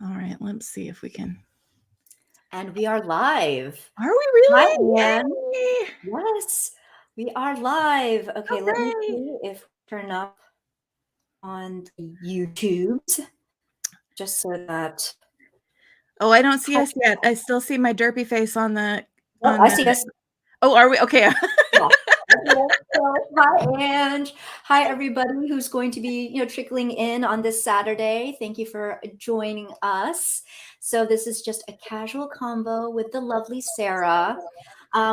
All right, let's see if we can. And we are live. Are we really? Hi, Anne. Yay! Yes, we are live. Okay, let me Hooray! see if we turn up on the YouTubes, just so that. Oh, I don't see us yet. I still see my derpy face on the. Oh, I see us. Oh, are we? Okay. Yeah. Hi, Ange. Hi, everybody who's going to be, trickling in on this Saturday. Thank you for joining us. So this is just a casual convo with the lovely Sarah.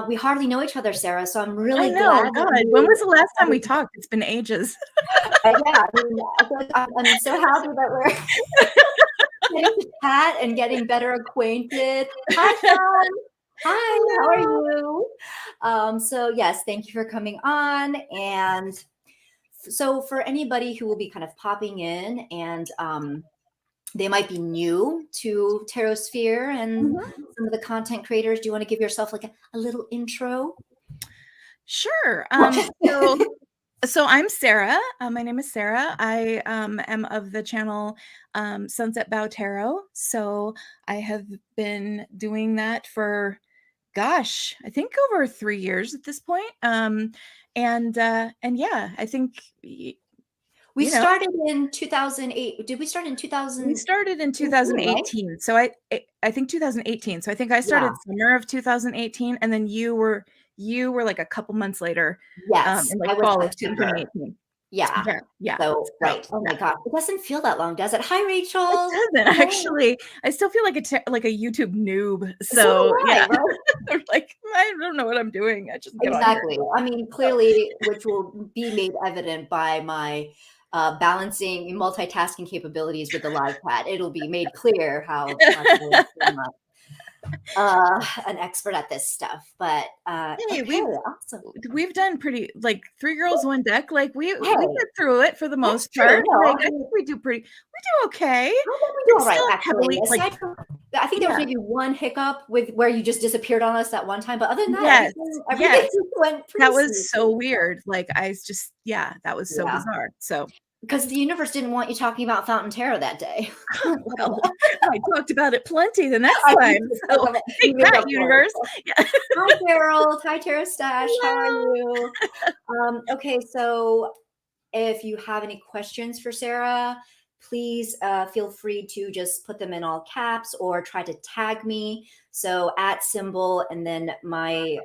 We hardly know each other, Sarah, so I'm really I know. glad. God, when was the last time we talked? It's been ages. Yeah, I feel like I'm so happy that we're getting to chat and getting better acquainted. Hi, Sean. Hi, how are you? So yes, thank you for coming on. And so for anybody who will be kind of popping in and they might be new to Tarosphere and some of the content creators, do you want to give yourself like a little intro? Sure. So I'm Sarah. My name is Sarah. I am of the channel Sunset Bough Tarot. So I have been doing that for, gosh, I think over 3 years at this point. And yeah, I think We started in 2008. Did we start in 2000? We started in 2018. Right? So I think 2018. So I think I started summer of 2018, and then you were like a couple months later. Yes, in like fall of 2018. Yeah. So right. Oh my God, it doesn't feel that long, does it? Hi, Rachel. It doesn't actually. I still feel like a YouTube noob. So yeah, right? Like I don't know what I'm doing. I just get exactly. I mean, clearly, which will be made evident by my balancing multitasking capabilities with the live pad. It'll be made clear how an expert at this stuff. But hey, okay, we've done pretty, like 3 girls, 1 deck. Like we get through it for the most part. No, like I think we do okay. I think we do all right, actually. Aside from, I think there was maybe one hiccup with where you just disappeared on us that one time, but other than that, everything went pretty that was so weird. Like I just, that was so bizarre. So because the universe didn't want you talking about Fountain Tarot that day. Well, I talked about it plenty the next time. So take that, universe. Hi, Carol. Hi, Tarot Stash. How are you? Okay, so if you have any questions for Sarah, please feel free to just put them in all caps or try to tag me. So @ symbol and then my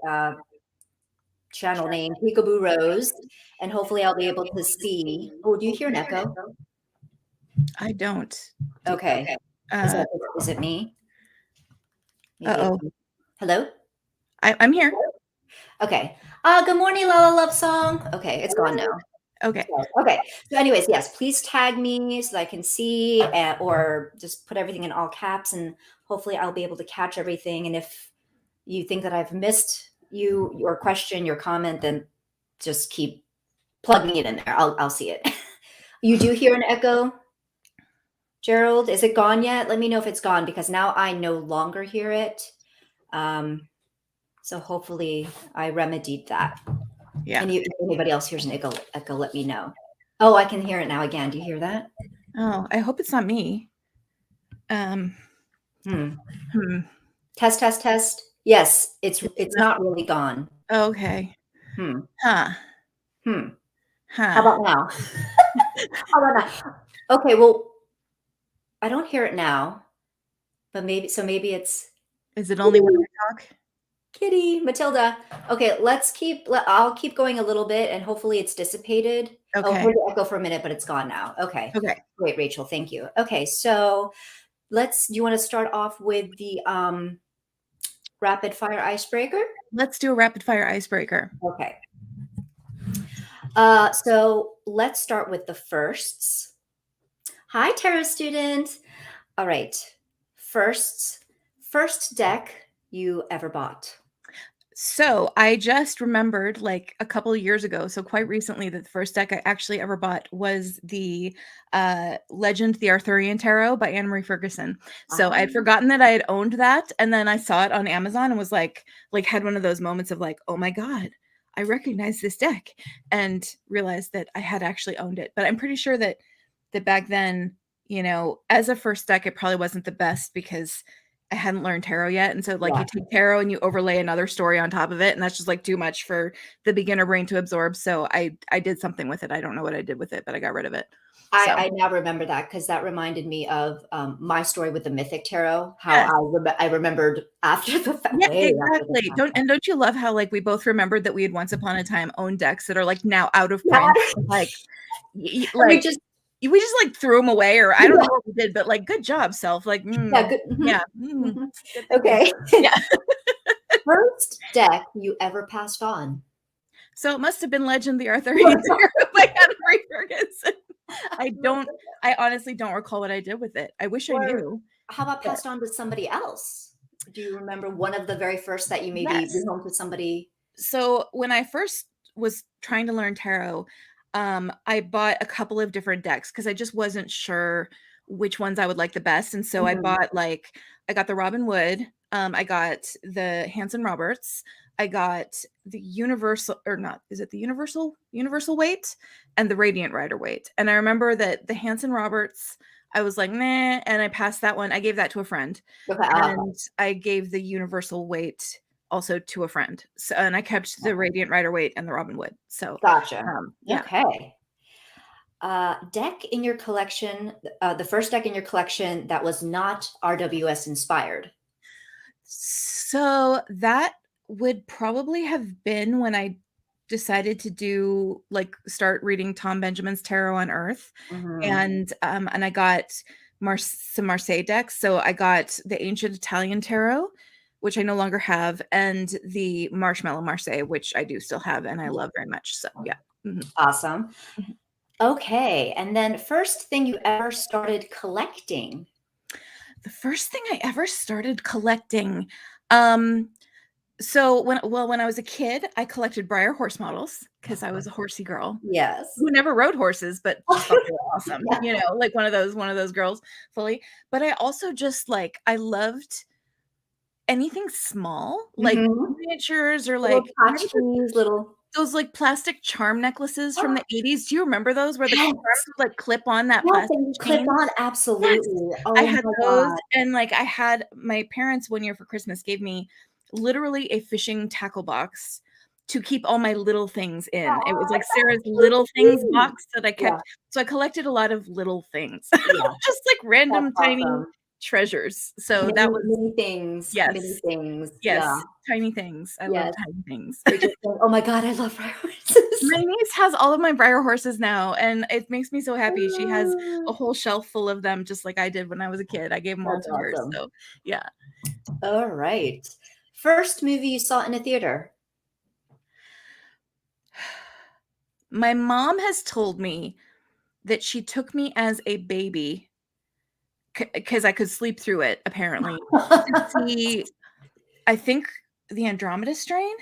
channel name, Peekaboo Rose, and hopefully I'll be able to see. Oh, do you hear an echo? I don't. Okay. Is it me? Uh-oh. Hello? I'm here. Okay. Good morning, Lala Love Song. Okay, it's gone now. Okay. Okay. So anyways, yes, please tag me so that I can see or just put everything in all caps and hopefully I'll be able to catch everything. And if you think that I've missed your question, your comment, then just keep plugging it in there. I'll see it. You do hear an echo, Gerald? Is it gone yet? Let me know if it's gone because now I no longer hear it. So hopefully I remedied that. Yeah. And if anybody else hears an echo, let me know. Oh, I can hear it now again. Do you hear that? Oh, I hope it's not me. Test, test, test. Yes, it's not really gone. Okay. How about now? How about now? Okay, well, I don't hear it now, but maybe it's. Is it only when I talk? Kitty, Matilda. Okay, I'll keep going a little bit and hopefully it's dissipated. Okay. Oh, heard the echo for a minute, but it's gone now. Okay. Okay. Great, Rachel. Thank you. Okay, so do you want to start off with the rapid fire icebreaker? Let's do a rapid fire icebreaker. Okay. So let's start with the firsts. Hi, tarot student. All right. First deck you ever bought. So I just remembered like a couple of years ago, so quite recently, that the first deck I actually ever bought was the Legend, the Arthurian Tarot by Anne Marie Ferguson. So I'd forgotten that I had owned that. And then I saw it on Amazon and was like had one of those moments of like, oh my God, I recognize this deck, and realized that I had actually owned it. But I'm pretty sure that back then you know, as a first deck, it probably wasn't the best because I hadn't learned tarot yet. And so like Yeah. you take tarot and you overlay another story on top of it, and that's just like too much for the beginner brain to absorb. So I did something with it. I don't know what I did with it, but I got rid of it. So I now remember that because that reminded me of my story with the Mythic Tarot. How yes. I remembered after the fact, Yeah, way after the exactly. fact. Don't you love how like we both remembered that we had once upon a time owned decks that are like now out of Yeah, print? Like and like we just like threw them away, or I don't know what we did, but like good job, self. Like yeah, good. yeah, good thinking. Okay. Yeah. First deck you ever passed on? So it must have been Legend the Arthurian Tarot by Henry Ferguson. I honestly don't recall what I did with it. I wish I Or knew. how about But passed on to somebody else? Do you remember one of the very first that you maybe yes. rehomed to somebody? So when I first was trying to learn tarot, I bought a couple of different decks because I just wasn't sure which ones I would like the best. And so Mhm. I got the Robin Wood, I got the Hanson Roberts, I got the Universal, or not, is it the Universal weight and the Radiant Rider weight. And I remember that the Hanson Roberts, I was like, nah, and I passed that one. I gave that to a friend, Okay, and I gave the Universal weight also to a friend. So, and I kept the Radiant Rider weight and the Robin Wood. So, gotcha. yeah. Okay. Deck in your collection, the first deck in your collection that was not RWS inspired. So that would probably have been when I decided to do like start reading Tom Benjamin's Tarot on Earth, Mhm. and I got some Marseille decks. So I got the Ancient Italian Tarot, which I no longer have, and the Marshmallow Marseille, which I do still have and I Yeah. love very much. So yeah. Mhm. Awesome. Mhm. Okay, and then first thing you ever started collecting? The first thing I ever started collecting, um, so when I was a kid, I collected Breyer horse models because I was a horsey girl Yes. who never rode horses, but just thought they were awesome, Yeah. you know, like one of those girls fully. But I also just like I loved anything small, like Mhm. miniatures or Little like remember tchotchkes, little those like plastic charm necklaces from Oh, the 80s? Do you remember those where the charms yes. would like clip on that Yes, plastic and you clip chain? on, Yes. absolutely. I Oh had my those, god. and, like, I had my parents one year for Christmas gave me literally a fishing tackle box to keep all my little things in. It was, Aw, like, that's Sarah's so little things sweet. box that I Yeah, kept, so I collected a lot of little things, yeah, just, like, that's random tiny awesome. treasures. So that Many, was many things, many yes, things. Yeah, yes, tiny things. I love yes. tiny things. They just think, "Oh my god, I love priorities." My niece has all of my Breyer horses now, and it makes me so happy. She has a whole shelf full of them just like I did when I was a kid. I gave them all That's to her, awesome. so yeah. All right. First movie you saw in a theater? My mom has told me that she took me as a baby because I could sleep through it, apparently, to see, I think, The Andromeda Strain?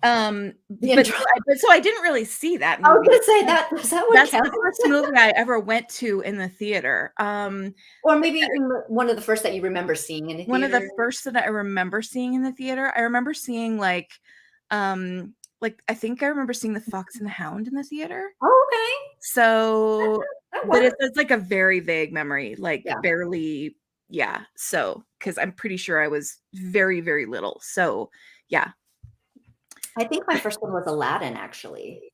The But intro so I didn't really see that I was movie. gonna say that, does that one That's count? the first movie I ever went to in the theater. Or maybe even one of the first that you remember seeing in a One of the theater? first that I remember seeing in the theater, I remember seeing, I think I remember seeing The Fox and the Hound in the theater. Oh, okay. So That but works. it's like a very vague memory, like, Yeah. barely yeah, so because 'cause I'm pretty sure I was very, very little, so, yeah. I think my first one was Aladdin, actually,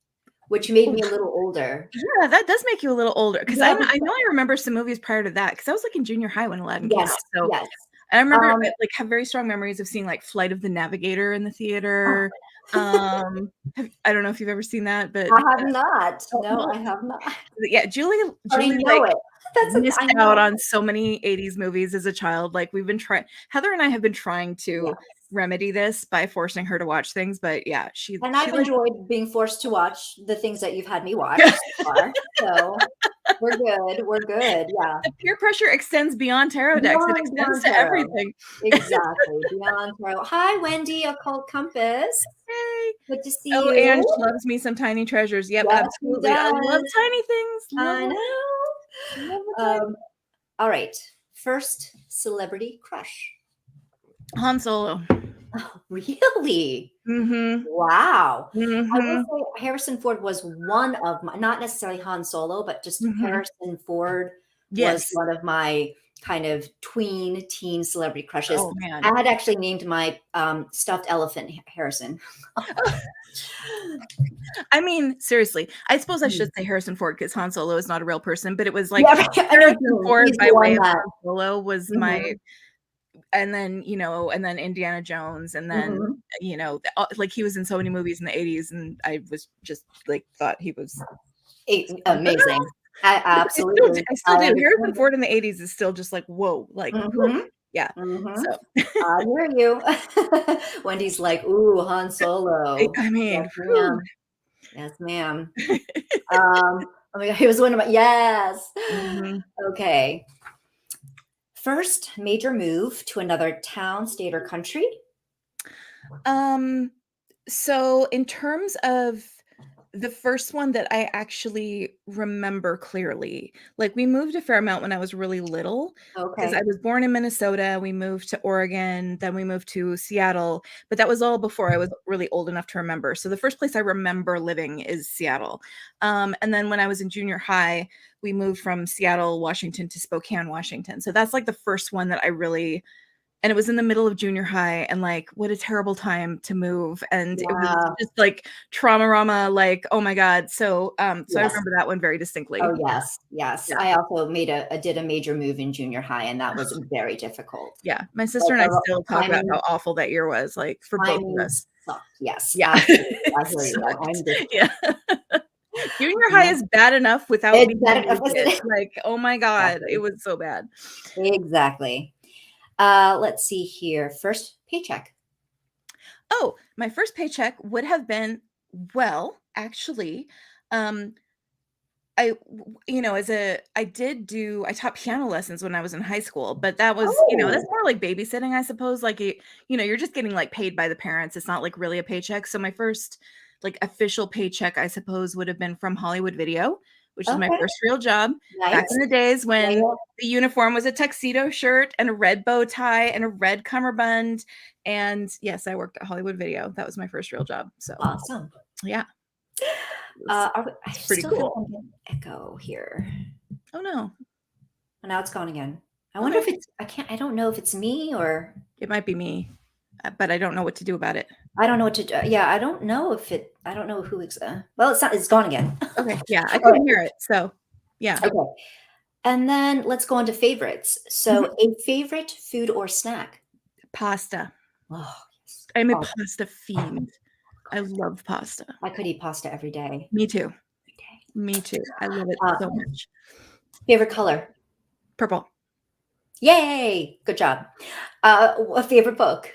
which made me a little older. Yeah, that does make you a little older because Yeah, I know I remember some movies prior to that because I was, like, in junior high when Aladdin came yes, out, so yes. I remember Um, I, like, have very strong memories of seeing, like, Flight of the Navigator in the oh, theater. I don't know if you've ever seen that, but, I have not. oh, No, well, I have not. yeah, But I Julie, know like, it. That's a missed I out know. on so many 80s movies as a child, like, we've been trying Heather and I have been trying Yeah. to remedy this by forcing her to watch things, but yeah, And she I've like enjoyed being forced to watch the things that you've had me watch so far. So we're good. We're good. Yeah. the peer pressure extends beyond tarot decks, it extends Beyond to tarot. everything. Exactly. Beyond tarot. Hi, Wendy, Occult Compass. Yay. Good to see Oh, you. Ange loves me some tiny treasures. Yep, Yes, he absolutely. I love does. tiny things. Love I them. know. Love a tiny All right. First celebrity crush. Han Solo. Oh, really? Mhm. Wow. I will Mhm. say Harrison Ford was one of my, not necessarily Han Solo, but just Mhm. Harrison Ford was Yes. one of my kind of tween teen celebrity crushes. Oh, man. I had actually named my stuffed elephant Harrison. I mean, seriously, I suppose I Hmm. should say Harrison Ford because Han Solo is not a real person, but it was like Yeah, I know what Harrison you mean. Ford He's by the way one of that. Han Solo was my, Mhm, and then, and then Indiana Jones, and then, mhm. like he was in so many movies in the 80s, and I was just like thought he was something else. Amazing. Absolutely. I still I do. Harrison understand it. Ford in the 80s is still just like, whoa, like, whew, Mhm, yeah. mhm. So I hear you. Wendy's like, "Ooh, Han Solo." I Yes, mean, whew. ma'am. Yes, ma'am. Oh my god, he was one of my yes. Mhm. Okay. First major move to another town, state, or country? Um, so in terms of the first one that I actually remember clearly, like we moved a fair amount when I was really little because I Okay. was born in Minnesota, we moved to Oregon, then we moved to Seattle, but that was all before I was really old enough to remember. So the first place I remember living is Seattle. And then when I was in junior high, we moved from Seattle, Washington to Spokane, Washington. So that's like the first one that I really, and it was in the middle of junior high, and like what a terrible time to move, and it was Yeah. just like trauma-rama, like, oh my god. So I Yes. remember that one very Oh, distinctly. yes, yes. Yeah, I also did a major move in junior high, and that was very difficult. yeah, my Like, sister and I still talk about timing how awful that year was, like, for both of timing us. sucked. Yes, Yeah. absolutely. I It hear you. I'm sucked. just Yeah. Junior high is bad enough without it's being a better new isn't kid, it? like, oh my god, it Exactly. was so bad. Exactly. Let's see here. First paycheck. Oh, my first paycheck would have been, well, actually, um, as a I taught piano lessons when I was in high school, but that was, that's Oh, more like babysitting, I suppose. Like, you're just getting like paid by the parents. It's not like really a paycheck. So my first like official paycheck, I suppose, would have been from Hollywood Video, which is my okay. first real job back Nice. in the days Yeah, when yeah. the uniform was a tuxedo shirt and a red bow tie and a red cummerbund. And yes, I worked at Hollywood Video. That was my first real job. So Awesome. yeah, I it's pretty still feel cool. like I'm getting echo here. Oh no. Oh, now it's gone again. I Oh wonder no. if I don't know if it's me or It might be me, but I don't know what to do about it. I don't know what to do. Yeah, I don't know who well, it's not, it's gone again. Okay, yeah, I All right. couldn't hear it, so yeah. Okay. And then let's go on to favorites. Mhm. So a favorite food or snack? Pasta. Oh, yes. I'm a Oh, pasta fiend. I love pasta. I could eat pasta every day. Me too. Every day. Me too. I love it so much. Favorite color? Purple. Yay! Good job. A favorite book?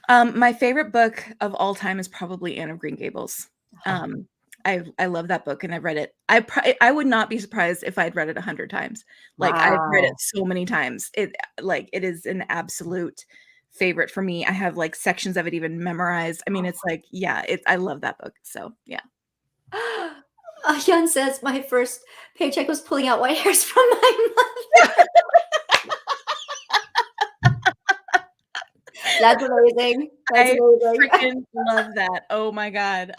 My favorite book of all time is probably Anne of Green Gables. Oh, Um, I love that book, and I've read it. I would not be surprised if I'd read it 100 times. Like, I've read it wow. so many times. It is an absolute favorite for me. I have, like, sections of it even memorized. I mean, it's like, yeah, I love that book, so, yeah. Hyun says my first paycheck was pulling out white hairs from my mother. That's amazing. That's I amazing. freaking love that. Oh my god.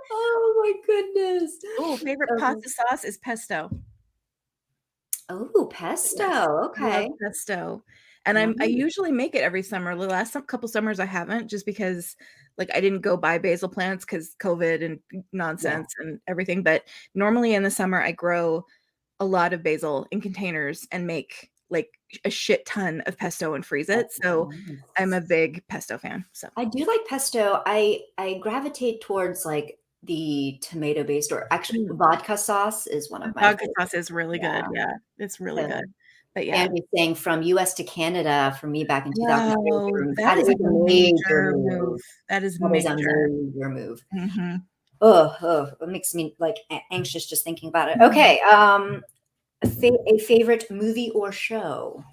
Oh my goodness. Oh, favorite Okay. pasta sauce is pesto. Oh, Yes, pesto. love Okay. pesto, and I Nice. usually make it every summer. The last couple summers I haven't, just because, like, I didn't go buy basil plants because COVID and Yeah. nonsense and everything, but normally in the summer, I grow a lot of basil in containers and make, like, a shit ton of pesto and freeze Oh, it, so I'm nice. a big pesto fan, so I do like pesto. I gravitate towards like the tomato-based or actually mm, vodka sauce is one of my vodka favorites. sauce is really good, Yeah. yeah, it's really The good, but yeah. Andy saying from US to Canada for me back in 2003 Wow, that that is is a a major major move. move. That is That is a major. major move. Mhm. Oh, it makes me like anxious just thinking about it. Mhm. Okay, a favorite movie or show?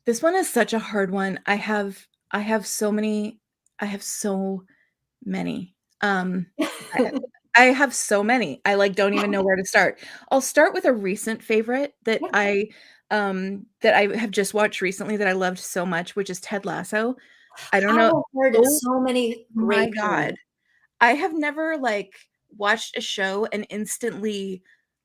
This one is such a hard one. I have so many. I have so many. I I have so many. I, like, don't even know where to start. I'll start with a recent favorite Yeah. that I have just watched recently that I loved so much, which is Ted Lasso. I don't I know. have heard Oh so many my great god. things. I have never, like, watched a show and instantly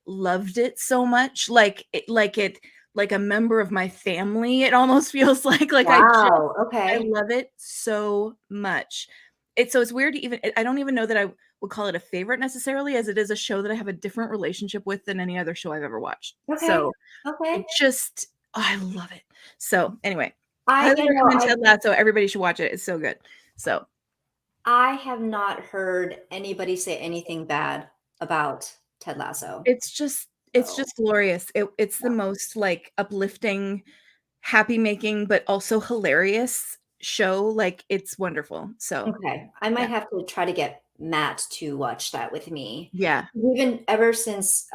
loved it so much, like a member of my family. It almost feels like Wow, I okay. love it so much. It's weird to even I don't even know that I would call it a favorite necessarily, as it is a show that I have a different relationship with than any other show I've ever watched. Okay, So okay. it just I love it. So anyway, I highly you know, recommend Ted Lasso. Everybody should watch it. It's so good. So I have not heard anybody say anything bad about Ted Lasso. it's So, just glorious. It's the yeah. most like uplifting, happy making, but also hilarious show. Like it's wonderful. So Okay, I yeah. might have to try to get Matt to watch that with me. Yeah. We've been ever since,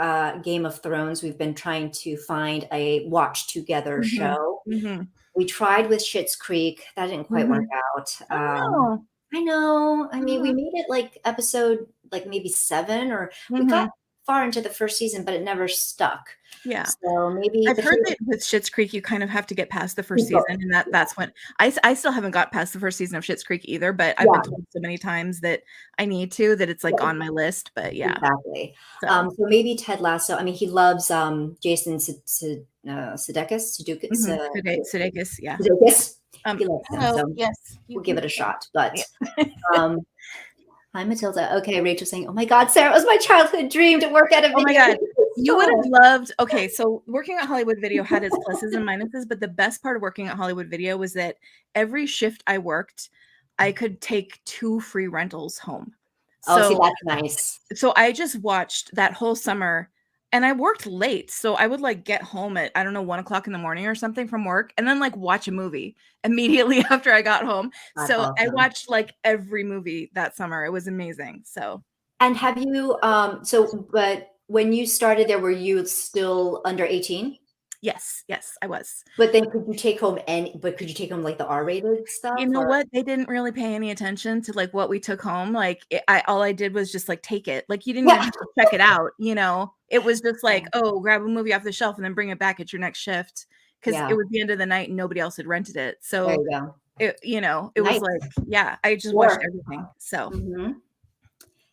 Game of Thrones, we've been trying to find a watch together Mhm. show. Mhm. We tried with Schitt's Creek, that didn't quite work Mhm. out. Oh, I know, I mean, we no. made it, like, episode, like, maybe 7 or we got Mhm. far into the 1st season, but it never stuck. Yeah. So maybe I've but heard here that with Schitt's Creek, you kind of have to get past the first we season, go. and that's when I still haven't got past the first season of Schitt's Creek either, but I've been Yeah, told so many times that I need to, that it's, like, yeah. on my list, but yeah. Exactly. So So maybe Ted Lasso. I mean, he loves Jason Sudeikis, yeah. Sudeikis. He loves him, Hello, so yes, you we'll give can it a yeah. shot. But Yeah. um, hi, Matilda. Okay, Rachel saying, "Oh my God, Sarah, it was my childhood dream to work at a Oh my video god. You would have store." loved okay, so working at Hollywood Video had its pluses and minuses, but the best part of working at Hollywood Video was that every shift I worked, I could take 2 free rentals home. Oh, see, So that's nice. so I just watched that whole summer, and I worked late, so I would, like, get home at, I don't know, 1 o'clock in the morning or something from work, and then, like, watch a movie immediately after I got home. That's So I awesome. watched, like, every movie that summer. It was amazing. So And have you, but when you started there, were you still under 18? yes, yes, I was. But then could you take home, like, the R-rated You stuff know or what? They didn't really pay any attention to, like, what we took home, like, I all I did was just, like, take it. Like, you didn't even Yeah. have to check it out, you know? It was just Yeah. like, "Oh, grab a movie off the shelf and then bring it back at your next shift," because it Yeah. was the end of the night and nobody else had rented it. There So, you go. it was Nice. like yeah, I just watched Sure. everything. So Mhm.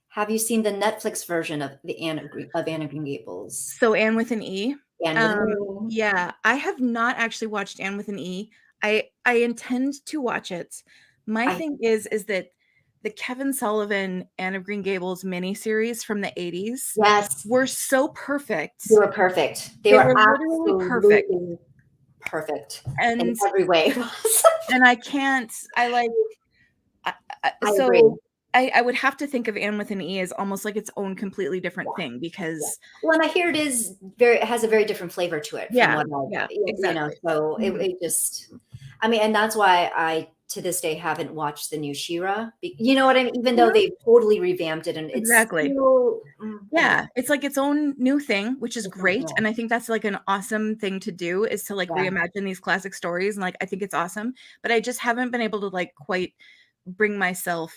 Have you seen the Netflix version of the Anne of Green Gables? so Anne with an E? Anne with an E. Yeah, I have not actually watched Anne with an E. I intend to watch it. My I thing is that the Kevin Sullivan Anne of Green Gables miniseries from the '80s Yes, were so they perfect. were perfect. They They were were literally perfect, absolutely perfect in and every way. I can't I like I agree. so I would have to think of Anne with an E as almost like its own completely Yeah, different thing yeah. because Well, and I hear it has a very different flavor to it from yeah, what yeah, I've, exactly. so Mhm. it just I mean, and that's why I, to this day, haven't watched the new She-Ra. You know what I mean? Even though Mhm, they've totally revamped it and it's exactly. still, Yeah, it's like its own new thing, which is it's not great, yeah, and I think that's, like, an awesome thing to do is to, like, yeah, reimagine these classic stories, and, like, I think it's awesome, but I just haven't been able to, like, quite bring myself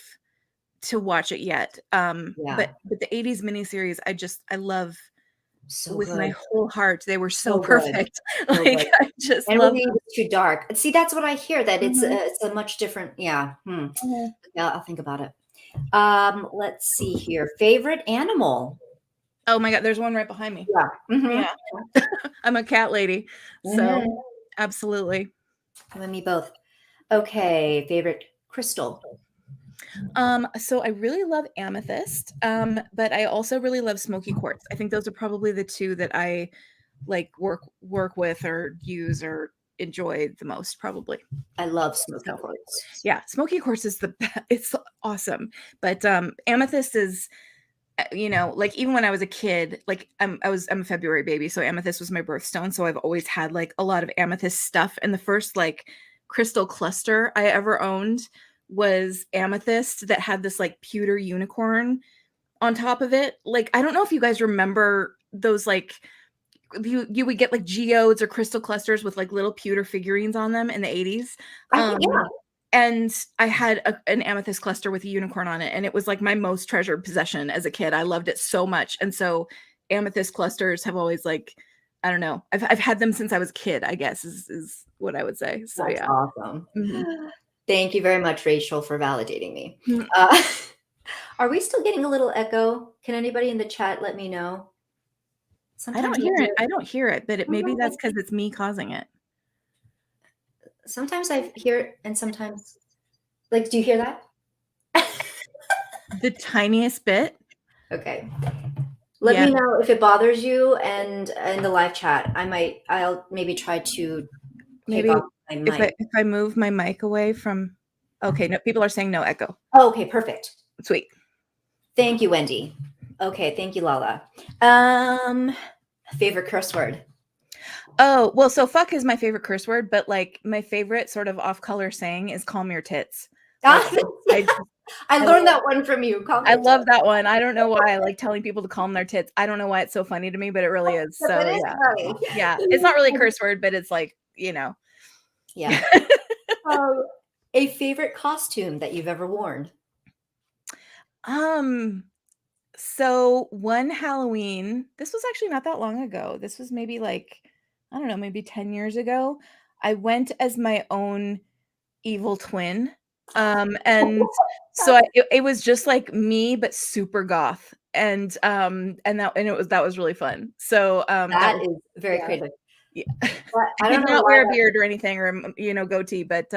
to watch it yet, yeah. but the '80s miniseries, I love So with my good, whole heart. They were so so good, perfect. so Like, good. I just And love really, them. it's too dark. See, that's what I hear, that Mhm, it's a much different yeah, mhm. Yeah, I'll think about it. Let's see here. Favorite animal? Oh my god, there's one right behind me. Yeah. Yeah. Mhm. I'm a cat lady, so Mhm. absolutely. You and me both. Okay, favorite crystal? So I really love amethyst, but I also really love smoky quartz. I think those are probably the 2 that I, like, work with or use or enjoy the most probably. I love smoky So, quartz. yeah, smoky quartz is it's awesome, but, amethyst is, like, even when I was a kid, like, I'm a February baby, so amethyst was my birthstone, so I've always had, like, a lot of amethyst stuff, and the first, like, crystal cluster I ever owned was amethyst that had this, like, pewter unicorn on top of it. Like, I don't know if you guys remember those, like you would get, like, geodes or crystal clusters with, like, little pewter figurines on them in the '80s, I think um, yeah. and I had an amethyst cluster with a unicorn on it, and it was, like, my most treasured possession as a kid. I loved it so much, and so amethyst clusters have always, like I don't know, I've had them since I was a kid, I guess is what I would say. So, That's yeah. awesome. Mhm. Thank you very much, Rachel, for validating me. Mhm. Uh, are we still getting a little echo? Can anybody in the chat let me know? I don't Sometimes you hear hear it. I don't hear it, but maybe sometimes that's because it's me causing it. I hear it, and sometimes, like, do you hear that? The tiniest bit. Okay. Let Yeah, me know if it bothers you, and in the live chat, I'll maybe try to take maybe off my mic. if I move my mic away from. Okay, no, people are saying no echo. Oh, okay, perfect. Sweet. Thank you, Wendy. Okay, thank you, Lala. Favorite curse word? Oh, well, so fuck is my favorite curse word, but like my favorite sort of off color saying is calm your tits. Like Ah, I I I learned that one from you. Calm I your tits. love that one. I don't know why I like telling people to calm their tits. I don't know why it's so funny to me, but it really is. But So it is yeah. funny. Yeah. It's not really a curse word, but it's like, Yeah. A favorite costume that you've ever worn? Um, so one Halloween, this was actually not that long ago. This was maybe like, I don't know, maybe 10 years ago. I went as my own evil twin. And so it was just like me, but super goth. And that was really fun. So that That was is very yeah. creative. Yeah. But I I did don't know not why wear a that. beard or anything or goatee, but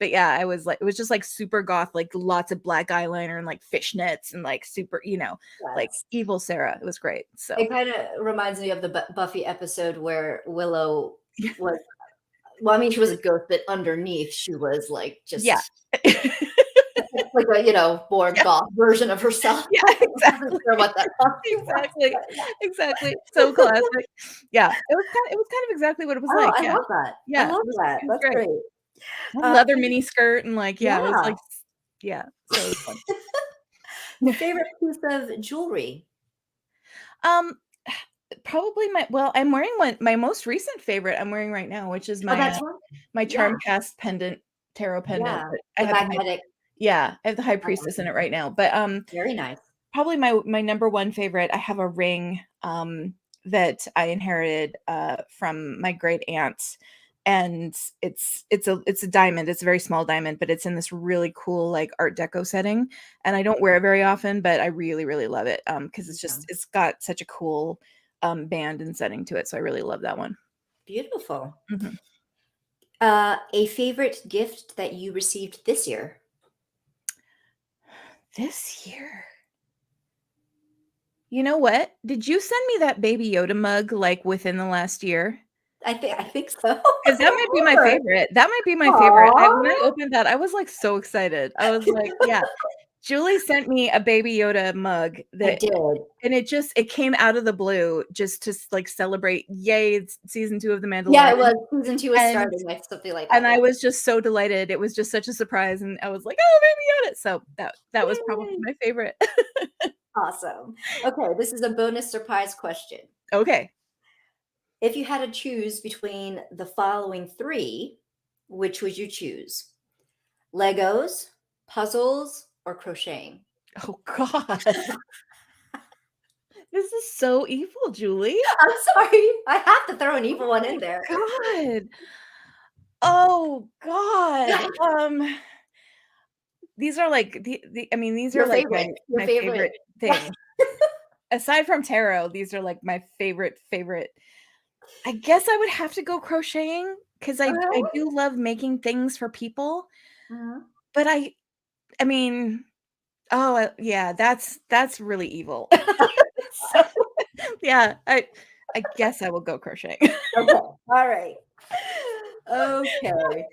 yeah, I was like it was just like super goth, like lots of black eyeliner and like fishnets and like super, like Yes. evil Sarah. It was great. So It kind of reminds me of the Buffy episode where Willow was. Well, I mean, she was a ghost, but underneath, she was like yeah. just like a more Yeah, goth version of herself. yeah, I wasn't exactly. sure what that costume was, Exactly. but yeah. Exactly. So classic. Yeah. It was kind of exactly what it was Oh, like. I Yeah. love that. I Yeah. love that. It was That's great. great. A Uh, leather mini skirt and like, yeah, it was yeah. like yeah, so it was fun. Favorite piece of jewelry? Um, probably I'm wearing my most recent favorite I'm wearing right now, which is Oh, my, that's one? my Yeah, charm cast pendant, tarot pendant. yeah. But I The have magnetic. I have the high I love priestess in it. it right now. But Very nice. probably my number one favorite, I have a ring that I inherited from my great aunt. And it's a diamond. It's a very small diamond, but it's in this really cool like art deco setting. And I don't wear it very often, but I really, really love it. Because Yeah. it's got such a cool band and setting to it. So I really love that one. Beautiful. Mhm. A favorite gift that you received this year? This year. You know what? Did you send me that Baby Yoda mug like within the last year? I think so. 'Cause I that don't might be my remember. favorite. That might be my favorite. When I Aw. opened that, I was, like, so excited. I was like, yeah. Julie sent me a Baby Yoda mug I that did. and it came out of the blue just to like, celebrate, "Yay, it's season 2 of The Yeah, it Mandalorian," was. Season 2 is and starting, like, something like that, I yeah. was just so delighted. It was just such a surprise, and I was like, "Oh, Baby Yoda." So that was probably Yay. my favorite. Awesome. Okay, this is a bonus surprise question. Okay. If you had to choose between the following 3, which would you choose? Legos, puzzles, or crocheting? Oh god. This is so evil, Julie. I'm sorry. I have to throw an evil one in there. God. Oh god. These are like the I mean, these are Your like favorite. Your my favorite. favorite thing. Aside from tarot, these are like my favorite. I guess I would have to go crocheting because I Uh-huh. do love making things for people, Uh-huh. but I mean, yeah, that's really evil. So, yeah, I guess I will go crocheting. Okay. All right. Okay.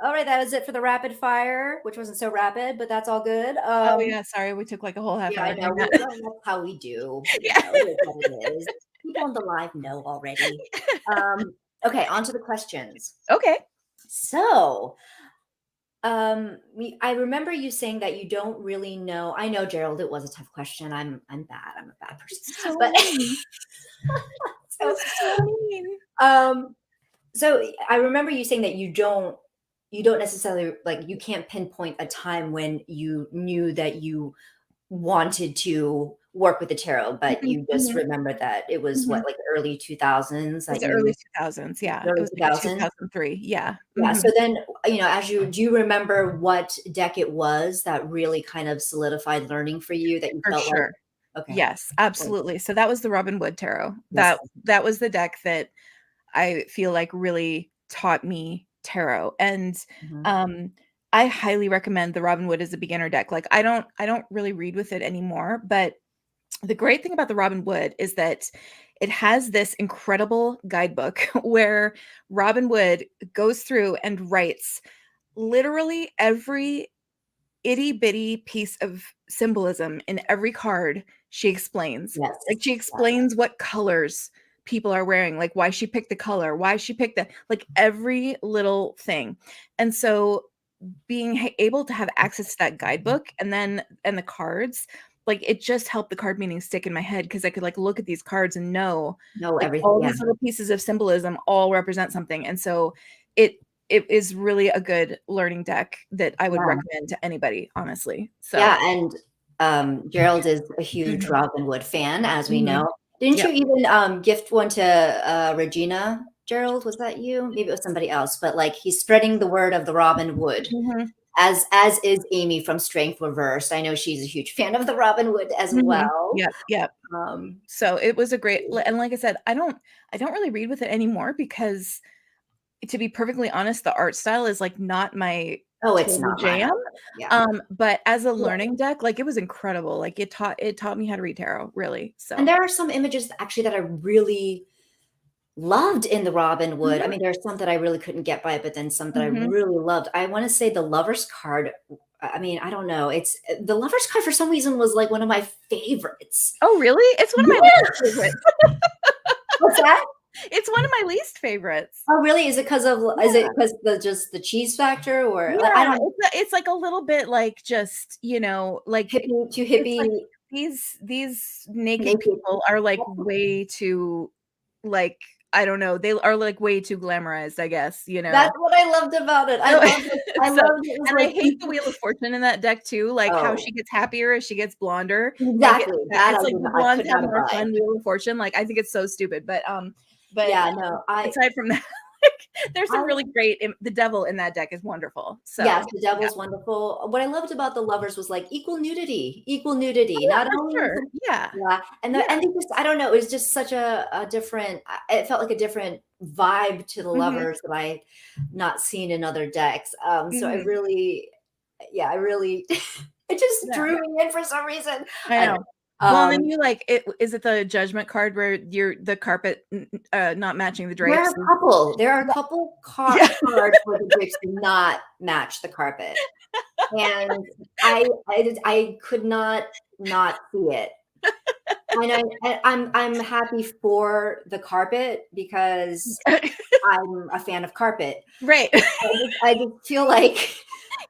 All right, that is it for the rapid fire, which wasn't so rapid, but that's all good. Oh, yeah, sorry, we took like a whole half Yeah, I hour know. doing that. Well, that's how we do. Yeah. It is what it is. People on the live know already. Okay, on to the questions. Okay. So, I remember you saying that you don't really know. I know, Gerald, it was a tough question. I'm bad. I'm a bad person. It's so But mean. so, It's so mean. um, so I remember you saying that you don't necessarily, like, you can't pinpoint a time when you knew that you wanted to work with the tarot, but Mhm, you just mhm, remember that it was what, mhm. like early 2000s It was that the early you 2000s, yeah. It early was like a 2000s? 2003, yeah. Yeah, Mhm. so then, as you do you remember what deck it was that really kind of solidified learning for you that you For felt like, sure. Okay. Yes, Cool. absolutely. So that was the Robin Wood Tarot. Yes. That was the deck that I feel like really taught me tarot. And Mhm. um I highly recommend the Robin Wood as a beginner deck. Like I don't really read with it anymore, but the great thing about the Robin Wood is that it has this incredible guidebook where Robin Wood goes through and writes literally every itty bitty piece of symbolism in every card she explains. Yes. Like she Yeah. explains what colors people are wearing, like why she picked the color, why she picked that, like every little thing. And so being able to have access to that guidebook and the cards, like it just helped the card meaning stick in my head because I could like look at these cards and know Know like everything. all Yeah. these little pieces of symbolism all represent something. And so it it is really a good learning deck that I would Yeah. recommend to anybody, honestly. So, Yeah, and, Gerald is a huge mhm, Robin Wood fan, as we mhm, know. Didn't you yep, even, gift one to, Regina Gerald? Was that you? Maybe it was somebody else, but, like, he's spreading the word of the Robin Wood, mhm, as is Amy from Strength Reversed. I know she's a huge fan of the Robin Wood as mhm, well. yep, yep. Um, So it was a great and like I said, I don't really read with it anymore because to be perfectly honest, the art style is, like, not my oh, it's total not mine jam, either. Yeah. but as a Yeah. learning deck, like, it was incredible, like, it taught me how to read tarot, really, And so there are some images actually that I really loved in the Robin Wood. I mhm, mean, there are some that I really couldn't get by, but then some that I mhm. really loved. I wanna say the Lover's card, I mean, I don't know, it's the Lover's card for some reason was, like, one of my favorites. Oh, really? It's one of my least Yeah! favorites. What's that? It's one of my least favorites. Oh, really? Is it 'cause of is Yeah. it 'cause the just the cheese factor or, like, I Yeah, don't it's like a little bit like just, like hippie too it's like hippie, these naked naked. people are like way too like I don't know, they are like way too glamorized, I guess, you That's know? what I loved about it. So I so loved it was and I like hate the Wheel of Fortune in that deck too, like how oh, she gets happier as she gets blonder, like exactly, that it's like the I blondes could have not more abide. fun Wheel of Fortune, like I think it's so stupid, but Yeah, no, aside from that, like there's some I really great the devil in that deck is wonderful. yes, So, the yeah. devil's wonderful. What I loved about the lovers was, like, equal nudity, Oh, yeah, not for only sure. Yeah. yeah, and Yeah. they just I don't know, it was just such a different it felt like a different vibe to the Mhm. lovers that I not seen in other decks, so I Mhm. really yeah, I really it just Yeah. drew me in for some reason. I I don't know. know. Well, and then you like it is it the judgment card where you're the carpet not matching the drapes? There are a Yeah. couple Yeah. cards where the drapes do not match the carpet, and I could not see it. And I'm happy for the carpet because I'm a fan of carpet. Right. I just feel like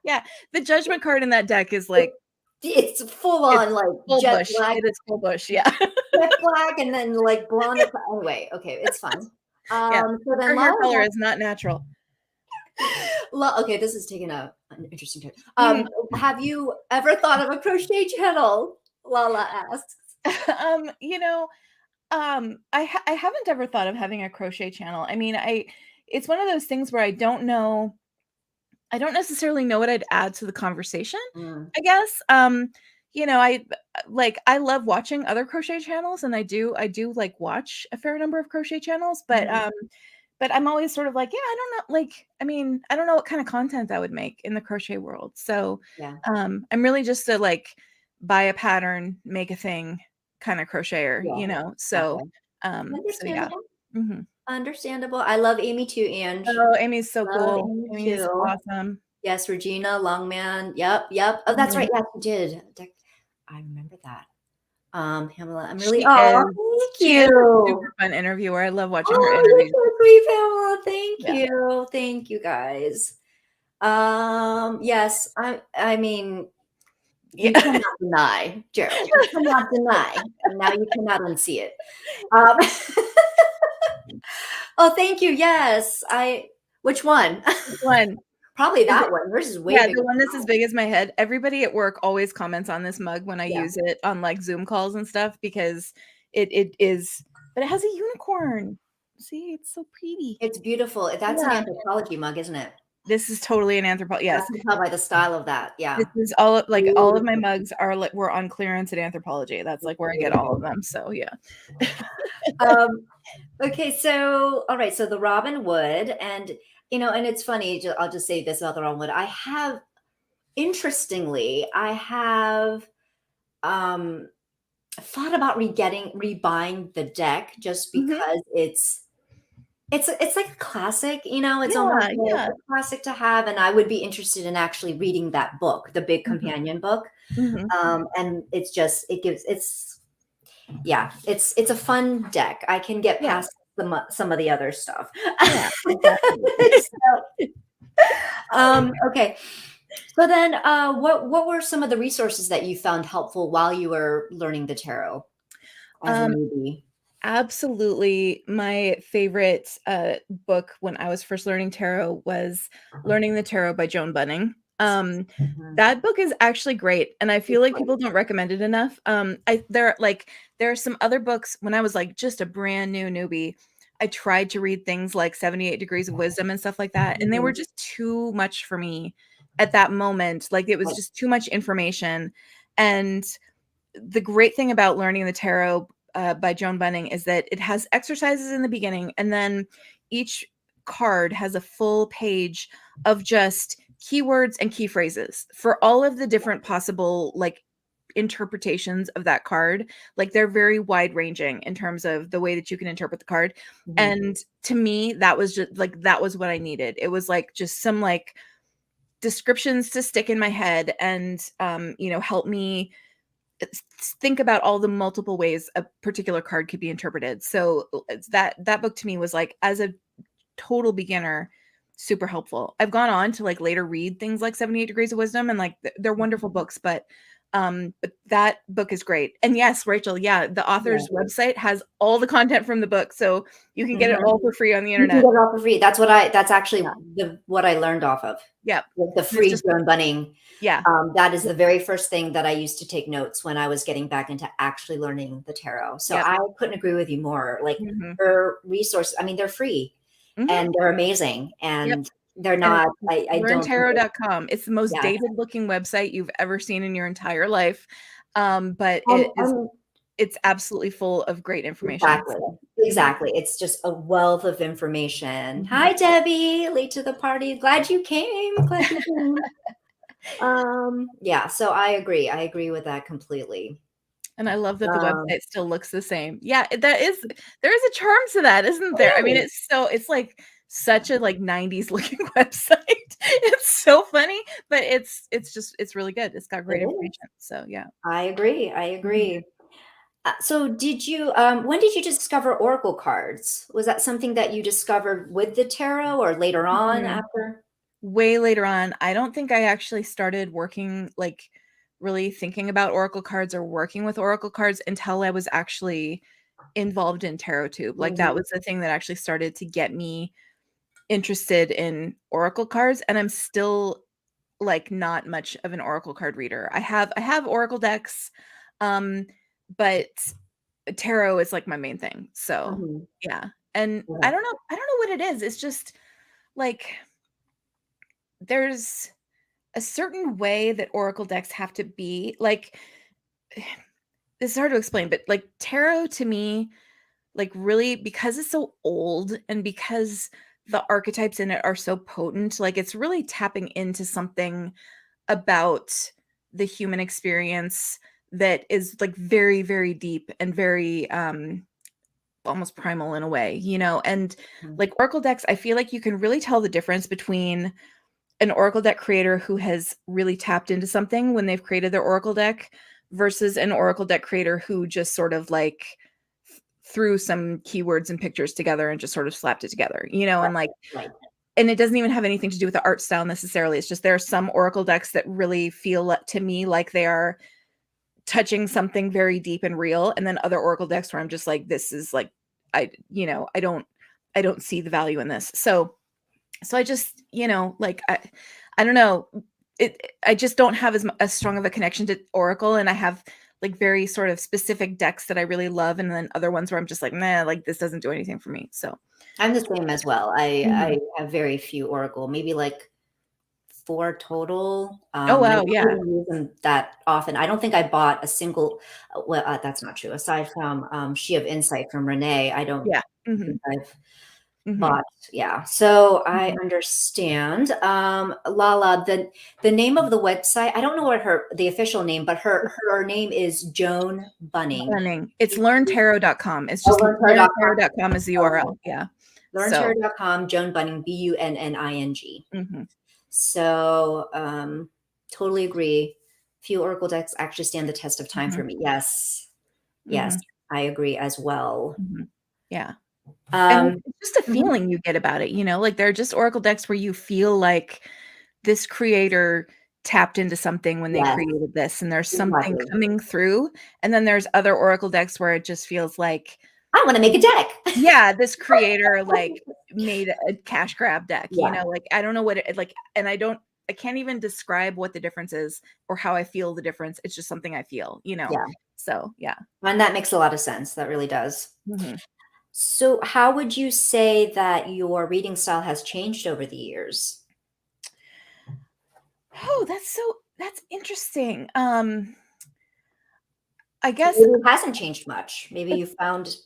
Yeah. The judgment card in that deck is it like it's full it's on, like, full bush. It is full bush, yeah. jet black and then, like, blonde anyway, okay, it's fine. Yeah. So then Her hair color Lala is not natural. okay, this is taking an interesting turn. Mhm. Have you ever thought of a crochet channel? Lala asks. You know, I haven't ever thought of having a crochet channel. I mean, I it's one of those things where I don't necessarily know what I'd add to the conversation, Mm, I guess. I love watching other crochet channels and I do like watch a fair number of crochet channels, mhm, but I'm always sort of like, yeah, I don't know, like, I mean, I don't know what kind of content I would make in the crochet world. So, yeah, I'm really just a like buy a pattern, make a thing kind of crocheter, yeah, So, okay. so yeah. Understandable, Mhm. understandable. I love Amy too, Ange. Oh, Amy's so Love cool. Amy Amy's too. awesome. Yes, Regina, Longman. Yep, yep. Oh, that's Mhm. right. Yes, you did. I remember that. Pamela, I'm really She oh, is thank she is a you. super fun interviewer. I love watching her Oh, you're interviews. so sweet, Pamela. Thank Yeah. you. Thank you guys. Yes, I mean, Yeah. you cannot deny, Gerald. You cannot deny, and now you cannot unsee it. Um, oh, thank you. Yes, I. Which one? Which one? Probably Is that it one. Yours is way yeah, bigger the one than that's as mine. big as my head. Everybody at work always comments on this mug when I Yeah, use it on, like, Zoom calls and stuff because it is but it has a unicorn. See, it's so pretty. it's beautiful. That's an Yeah. anthropology mug, isn't it? This is totally an Anthropologie. I Yes. can tell by the style of that. This Yeah. is all like all of my Beautiful. mugs are like were on clearance at Anthropologie. That's like where I get all of them. So yeah. Um, okay, so all right, so the Robin Wood, and and it's funny. I'll just say this about the Robin Wood. Interestingly, I have um thought about rebuying the deck just Mhm. because it's like a classic, it's almost Yeah, like yeah. a classic to have, and I would be interested in actually reading that book, the big Mhm, companion book. mhm. And it's a fun deck. I can get Yeah, past some of the other stuff. yeah, exactly. So, okay. So then, what were some of the resources that you found helpful while you were learning the tarot as a Um, newbie? Absolutely. My favorite book when I was first learning tarot was Learning the Tarot by Joan Bunning. Mhm. That book is actually great, and I feel like people don't recommend it enough. There are some other books when I was like just a brand new newbie. I tried to read things like 78 Degrees of Wisdom and stuff like that, and they were Mhm. just too much for me at that moment. Like it was Right. just too much information. And the great thing about learning the tarot by Joan Bunning is that it has exercises in the beginning, and then each card has a full page of just keywords and key phrases for all of the different possible like interpretations of that card. Like they're very wide ranging in terms of the way that you can interpret the card. Mhm. And to me, that was just like that was what I needed. It was like just some like descriptions to stick in my head and help me think about all the multiple ways a particular card could be interpreted. So that book to me was like as a total beginner super helpful. I've gone on to like later read things like 78 Degrees of Wisdom and like they're wonderful books, but that book is great. And yes, Rachel, yeah, the Yeah. author's website has all the content from the book, so you can get it Mhm. all for free on the You can internet. get it off for free. That's actually Yeah. what I learned off of, Yeah. with the There's free just Joan Bunning. yeah. That is the very first thing that I used to take notes when I was getting back into actually learning the tarot. So Yep. I couldn't agree with you more. Like, Mhm. her resources, I mean, they're free Mhm. and they're amazing, Yep. and they're And not, it's I don't think learntarot.com. It's the most yeah. dated looking website you've ever seen in your entire life. But And it's absolutely full of great information. exactly. So, mhm, Exactly. It's just a wealth of information. mhm. Hi, Debbie. Late to the party. Glad you came. Glad you came. Yeah, so I agree. I agree with that completely. And I love that the Um, website still looks the same. Yeah, there is a charm to that, isn't there? I mean, it is. it's like such a like 90s looking website. It's so funny, but it's really good. It's got It great is. information. So yeah. I agree. I Mhm. agree. So when did you discover oracle cards? Was that something that you discovered with the tarot or later on Mhm. after? Way later on. I don't think I actually started working like really thinking about oracle cards or working with oracle cards until I was actually involved in tarot tube. Like that Mhm. was the thing that actually started to get me interested in oracle cards, and I'm still like not much of an oracle card reader. I have oracle decks, um but tarot is like my main thing. So, Mhm. yeah. And Okay. I don't know what it is. It's just like there's a certain way that oracle decks have to be. Like this is hard to explain, but like tarot to me, like really because it's so old and because the archetypes in it are so potent, like it's really tapping into something about the human experience that is like very, very deep and very almost primal in a way, and Mhm. like oracle decks, I feel like you can really tell the difference between an oracle deck creator who has really tapped into something when they've created their oracle deck versus an oracle deck creator who just sort of like threw some keywords and pictures together and just sort of slapped it together, Right. and like Right. and it doesn't even have anything to do with the art style necessarily. It's just there are some oracle decks that really feel to me like they are touching something very deep and real, and then other oracle decks where I'm just like this is like I don't see the value in this. So I just, like I don't know. I just don't have as strong of a connection to Oracle, and I have like very sort of specific decks that I really love, and then other ones where I'm just like, nah, like this doesn't do anything for me. So I'm the same as well. I mhm. have very few oracle, maybe like 4 total. Oh, I wow, don't yeah. really use them that often. I don't think I bought a single well, that's not true. Aside from, She of Insight from Renee, I don't Yeah. think Mhm. I've Mhm. bought yeah. So I Mhm. understand. Lala, the name of the website, I don't know what the official name, but her name is Joan Bunning. Bunning. It's learntarot.com. It's Oh, just learntarot.com. learntarot.com is the Okay. URL. Yeah. So, Learntarot.com, Joan Bunning, Bunning. mhm. So, totally agree. Few Oracle decks actually stand the test of time for Mhm. me. Yes. Yes, Mhm. I agree as well. Mhm. Yeah. And Um, it's just a mhm. feeling you get about it, like there are just oracle decks where you feel like this creator tapped into something when they Yes, created this, and there's something exactly. coming through. And then there's other oracle decks where it just feels like, I want to make a deck. yeah, this creator like made a cash grab deck, Yeah, like I don't know what it like, and I can't even describe what the difference is or how I feel the difference. It's just something I feel. yeah. So yeah. And that makes a lot of sense. That really does. Mhm. So, how would you say that your reading style has changed over the years? Oh, that's interesting. I guess Maybe it hasn't changed much. Maybe it you found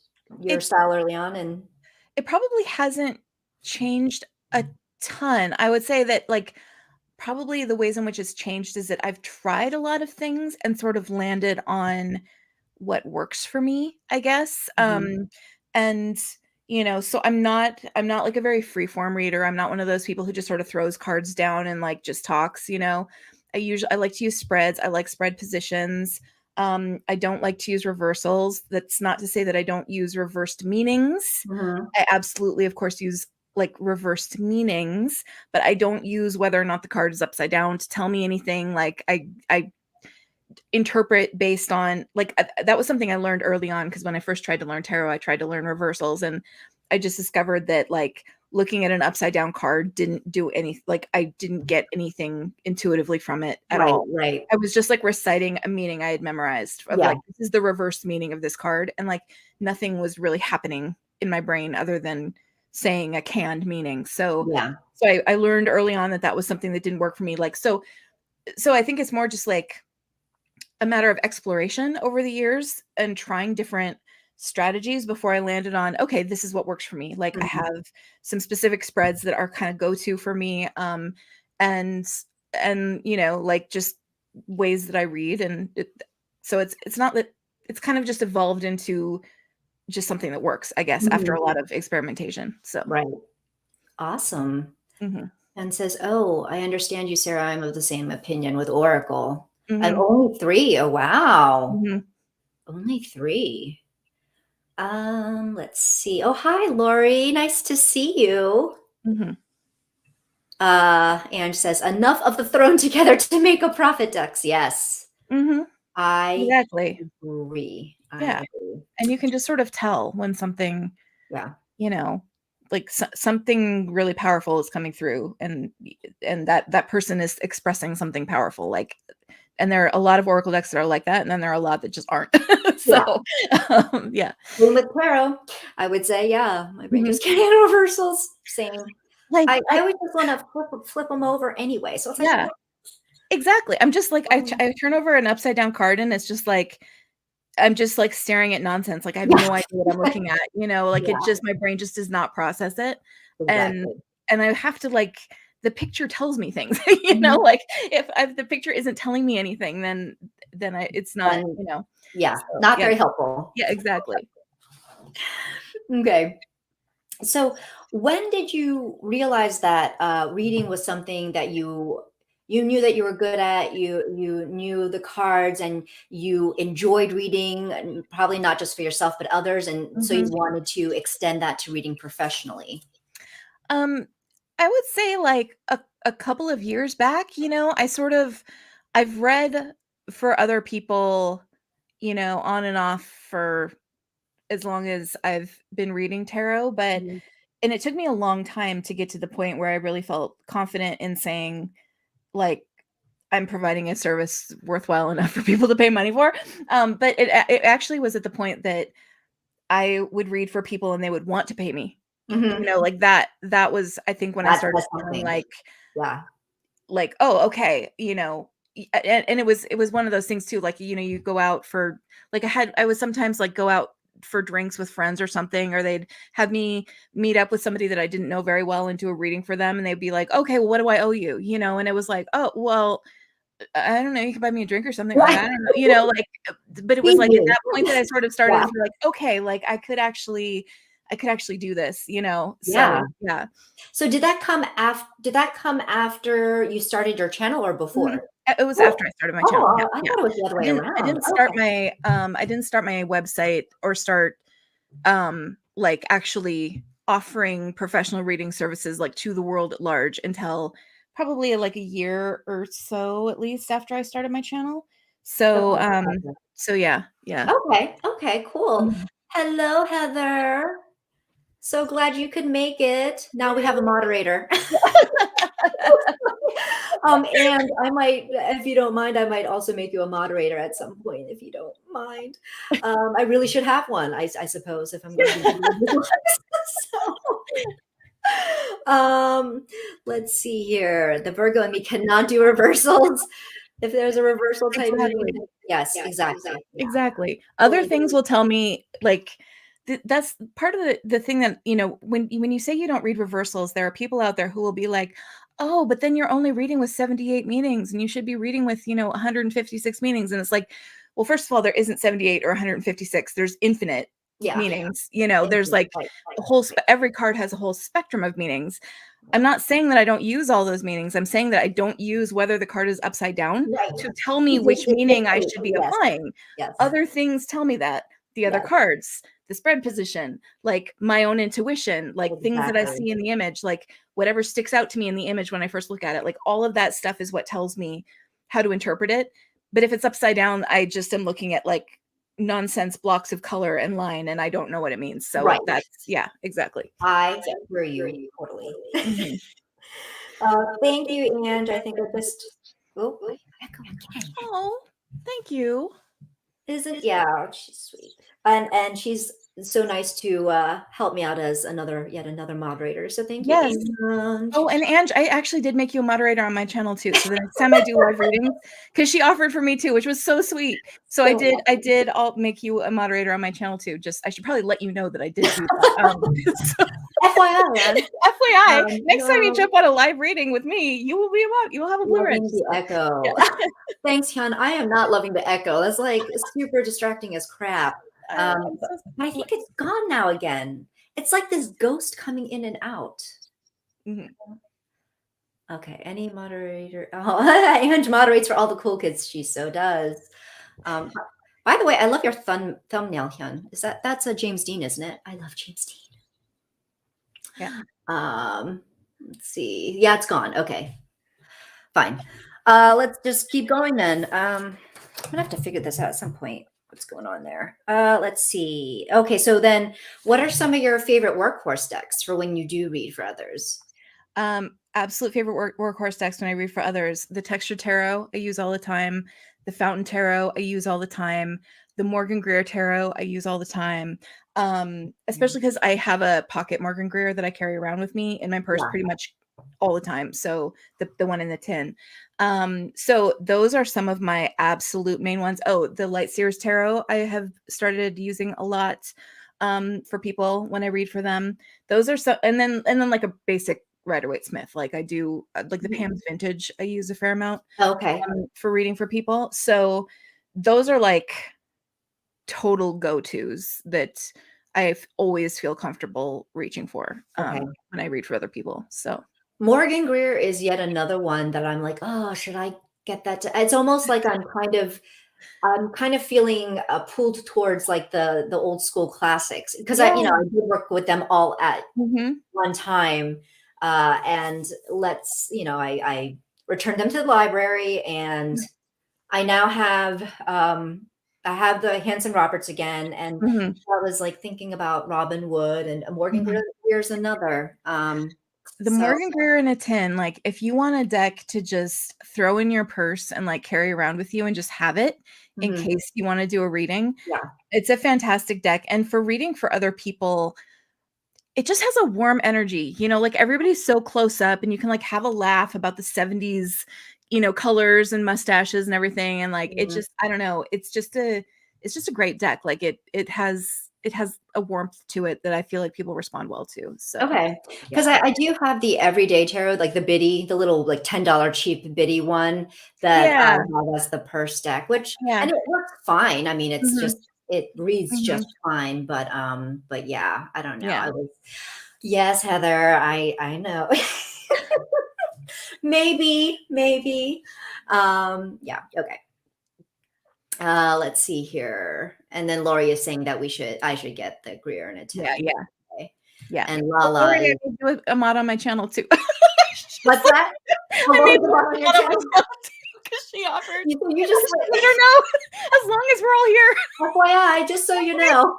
your it style early on and it probably hasn't changed a ton. I would say that, like, probably the ways in which it's changed is that I've tried a lot of things and sort of landed on what works for me, I guess. mhm, And so I'm not like a very free form reader. I'm not one of those people who just sort of throws cards down and like just talks. I like to use spreads. I like spread positions. I don't like to use reversals. That's not to say that I don't use reversed meanings. mhm, I absolutely, of course, use like reversed meanings, but I don't use whether or not the card is upside down to tell me anything. Like I interpret based on like that was something I learned early on, because when I first tried to learn tarot, I tried to learn reversals, and I just discovered that like looking at an upside down card didn't do any like I didn't get anything intuitively from it at right, all. right. I was just like reciting a meaning I had memorized of Yeah, like, this is the reverse meaning of this card, and like nothing was really happening in my brain other than saying a canned meaning. yeah, So I learned early on that that was something that didn't work for me. Like so I think it's more just like a matter of exploration over the years and trying different strategies before I landed on, okay, this is what works for me. Like I mhm, have some specific spreads that are kind of go-to for me. And like just ways that I read. So it's not that it's kind of just evolved into just something that works, I guess, after mhm, a lot of experimentation. So right. Awesome. mhm, And says, "Oh, I understand you, Sarah. I'm of the same opinion with Oracle. I'm mhm, only 3. Oh, wow. mhm, Only 3. Let's see. Oh, hi, Lori. Nice to see you." mhm, And says, "Enough of the thrown together to make a profit decks." Yes, mhm. I Exactly. agree. I Yeah. agree. And you can just sort of tell when something Yeah. you know like something really powerful is coming through, and that person is expressing something powerful, like, and there are a lot of oracle decks that are like that, and then there are a lot that just aren't. Yeah. So yeah. Same with tarot. I would say, yeah, my brain Mhm. just can't handle reversals. Same. Like I always just wanna flip them over anyway, so it's like, yeah, exactly. I'm just like um, I turn over an upside down card, and it's just like I'm just like staring at nonsense. Like I have yeah, no idea what I'm looking at, like it yeah, just my brain just does not process it. And exactly. I have to like the picture tells me things, Mhm. like if the picture isn't telling me anything, then it's not, And yeah, so not yeah. very helpful. Yeah, exactly. Okay. So when did you realize that reading was something that you knew that you were good at, you knew the cards and you enjoyed reading, and probably not just for yourself but others, and so you Mhm. wanted to extend that to reading professionally? Um, I would say like a couple of years back, I've read for other people, on and off for as long as I've been reading tarot, but Mhm. and it took me a long time to get to the point where I really felt confident in saying, like, I'm providing a service worthwhile enough for people to pay money for. But it actually was at the point that I would read for people and they would want to pay me. Mhm. Like that was, I think, when I That started says feeling something. like Yeah. like, oh, okay, you know, and it was one of those things too, like, you know, you go out for like I would sometimes like go out for drinks with friends or something, or they'd have me meet up with somebody that I didn't know very well and do a reading for them, and they'd be like, okay, well, what do I owe you? You know, and it was like, oh, well, I don't know, you can buy me a drink or something. Like, Right. I don't know, you know, like, but it Be was like at you. that point that I sort of started Yeah. to feel like, okay, like I could actually do this, you know? Yeah. So yeah. So did that come after you started your channel or Mhm. before? It was Oh, after I started my channel. Yeah, oh, I yeah. thought it was the other way I around. didn't start Okay. my, I didn't start my website or start, like, actually offering professional reading services, like, to the world at large until probably, like, a year or so, at least, after I started my channel. So, Okay. Okay. so yeah, yeah. Okay. Okay, cool. Mhm. Hello, Heather. So glad you could make it. Now we have a moderator. And I might, if you don't mind, I might also make you a moderator at some point, if you don't mind. I really should have one, I suppose, if I'm going to be doing this. So, let's see here. The Virgo and me cannot do reversals. If there's a reversal type Exactly. meeting, yes, exactly. Yeah, Exactly. Other totally. things will tell me, like, that's part of the thing that, you know, when you say you don't read reversals, there are people out there who will be like, "Oh, but then you're only reading with 78 meanings, and you should be reading with, you know, 156 meanings." And it's like, well, first of all, there isn't 78 or 156. There's infinite Yeah. meanings. You know, Thank there's you. like Right. a whole every card has a whole spectrum of meanings. I'm not saying that I don't use all those meanings. I'm saying that I don't use whether the card is upside down Right. to tell me which It meaning I dictates. should be Yes. applying. Yes. Other things tell me that. The other Yes. cards, the spread position, like my own intuition, like things that I Exactly. see in the image, like whatever sticks out to me in the image when I first look at it, like all of that stuff is what tells me how to interpret it. But if it's upside down, I just am looking at like nonsense blocks of color and line and I don't know what it means. So Right. that's, yeah, exactly. I hear you totally. Mhm. Thank you, and I think I just, oh, I echo again. Oh, thank you. Isn't, yeah, she's sweet. And she's so nice to help me out as yet another moderator. So thank you, Yes. Ange. Oh, and Ange, I actually did make you a moderator on my channel too. So the next time I do live readings, because she offered for me too, which was so sweet. So So I did I'll make you a moderator on my channel too. Just I should probably let you know that I did do that. So FYI, man. FYI, next time you No, jump on a live reading with me, you will be a mod. You will have a blue ridge. loving the So, echo. yeah. Thanks, Hyun. I am not loving the echo. That's like super distracting as crap. I'm But so I think it's gone now again. It's like this ghost coming in and out. Mhm. Okay, any moderator. Oh, Ange moderates for all the cool kids. She so does. Um, by the way, I love your thumbnail, Hyun. That's a James Dean, isn't it? I love James Yeah. Dean. Let's see. Yeah, it's gone. Okay, fine. Let's just keep going then. I'm gonna have to figure this out at some point. What's going on there? Let's see. Okay, so then what are some of your favorite workhorse decks for when you do read for others? Absolute favorite workhorse decks when I read for others. The Texture Tarot I use all the time. The Fountain Tarot I use all the time. The Morgan Greer Tarot I use all the time. Especially because I have a pocket Morgan Greer that I carry around with me in my purse Yeah. pretty much all the time. So the one in the tin. So those are some of my absolute main ones. Oh, the Light Seers Tarot I have started using a lot for people when I read for them. Those are so, and then like a basic Rider-Waite Smith. Like I do, like the Pam's Vintage, I use a fair amount Okay. for reading for people. So those are like total go-tos that I always feel comfortable reaching for Okay. when I read for other people. So Morgan Greer is yet another one that I'm like, oh, should I get that? It's almost like I'm kind of feeling pulled towards like the old school classics because yeah. I did work with them all at Hmm. one time, and I returned them to the library, and I now I have the Hanson Roberts again, and Hmm. I was like thinking about Robin Wood and Morgan Hmm. Greer's another. The So Morgan Greer in a tin, like if you want a deck to just throw in your purse and like carry around with you and just have it in mhm, case you want to do a reading, yeah. it's a fantastic deck. And for reading for other people, it just has a warm energy, you know, like everybody's so close up and you can like have a laugh about the 70s, you know, colors and mustaches and everything. And like it Mhm. just, I don't know, it's just a great deck. Like it has a warmth to it that I feel like people respond well to. So Okay, yeah. because I do have the everyday tarot, like the Biddy, the little like $10 cheap Biddy one that I Yeah. have as the purse deck, which Yeah. and it works fine. I mean, it's Hmm. just it reads Hmm. just fine, but yeah, I don't know. Yeah. I was yes, Heather, I know. Maybe. Yeah, okay. Let's see here. And then Lori is saying that I should get the Greer and a Yeah. 10. Yeah. Okay. Yeah. And Don't Lala worry, is I can do a mod on my channel too. what's that? I Lori's made the her one on a your mod on my channel. channel too because she offered. You just Just let her know, as long as we're all here. FYI, just so you know.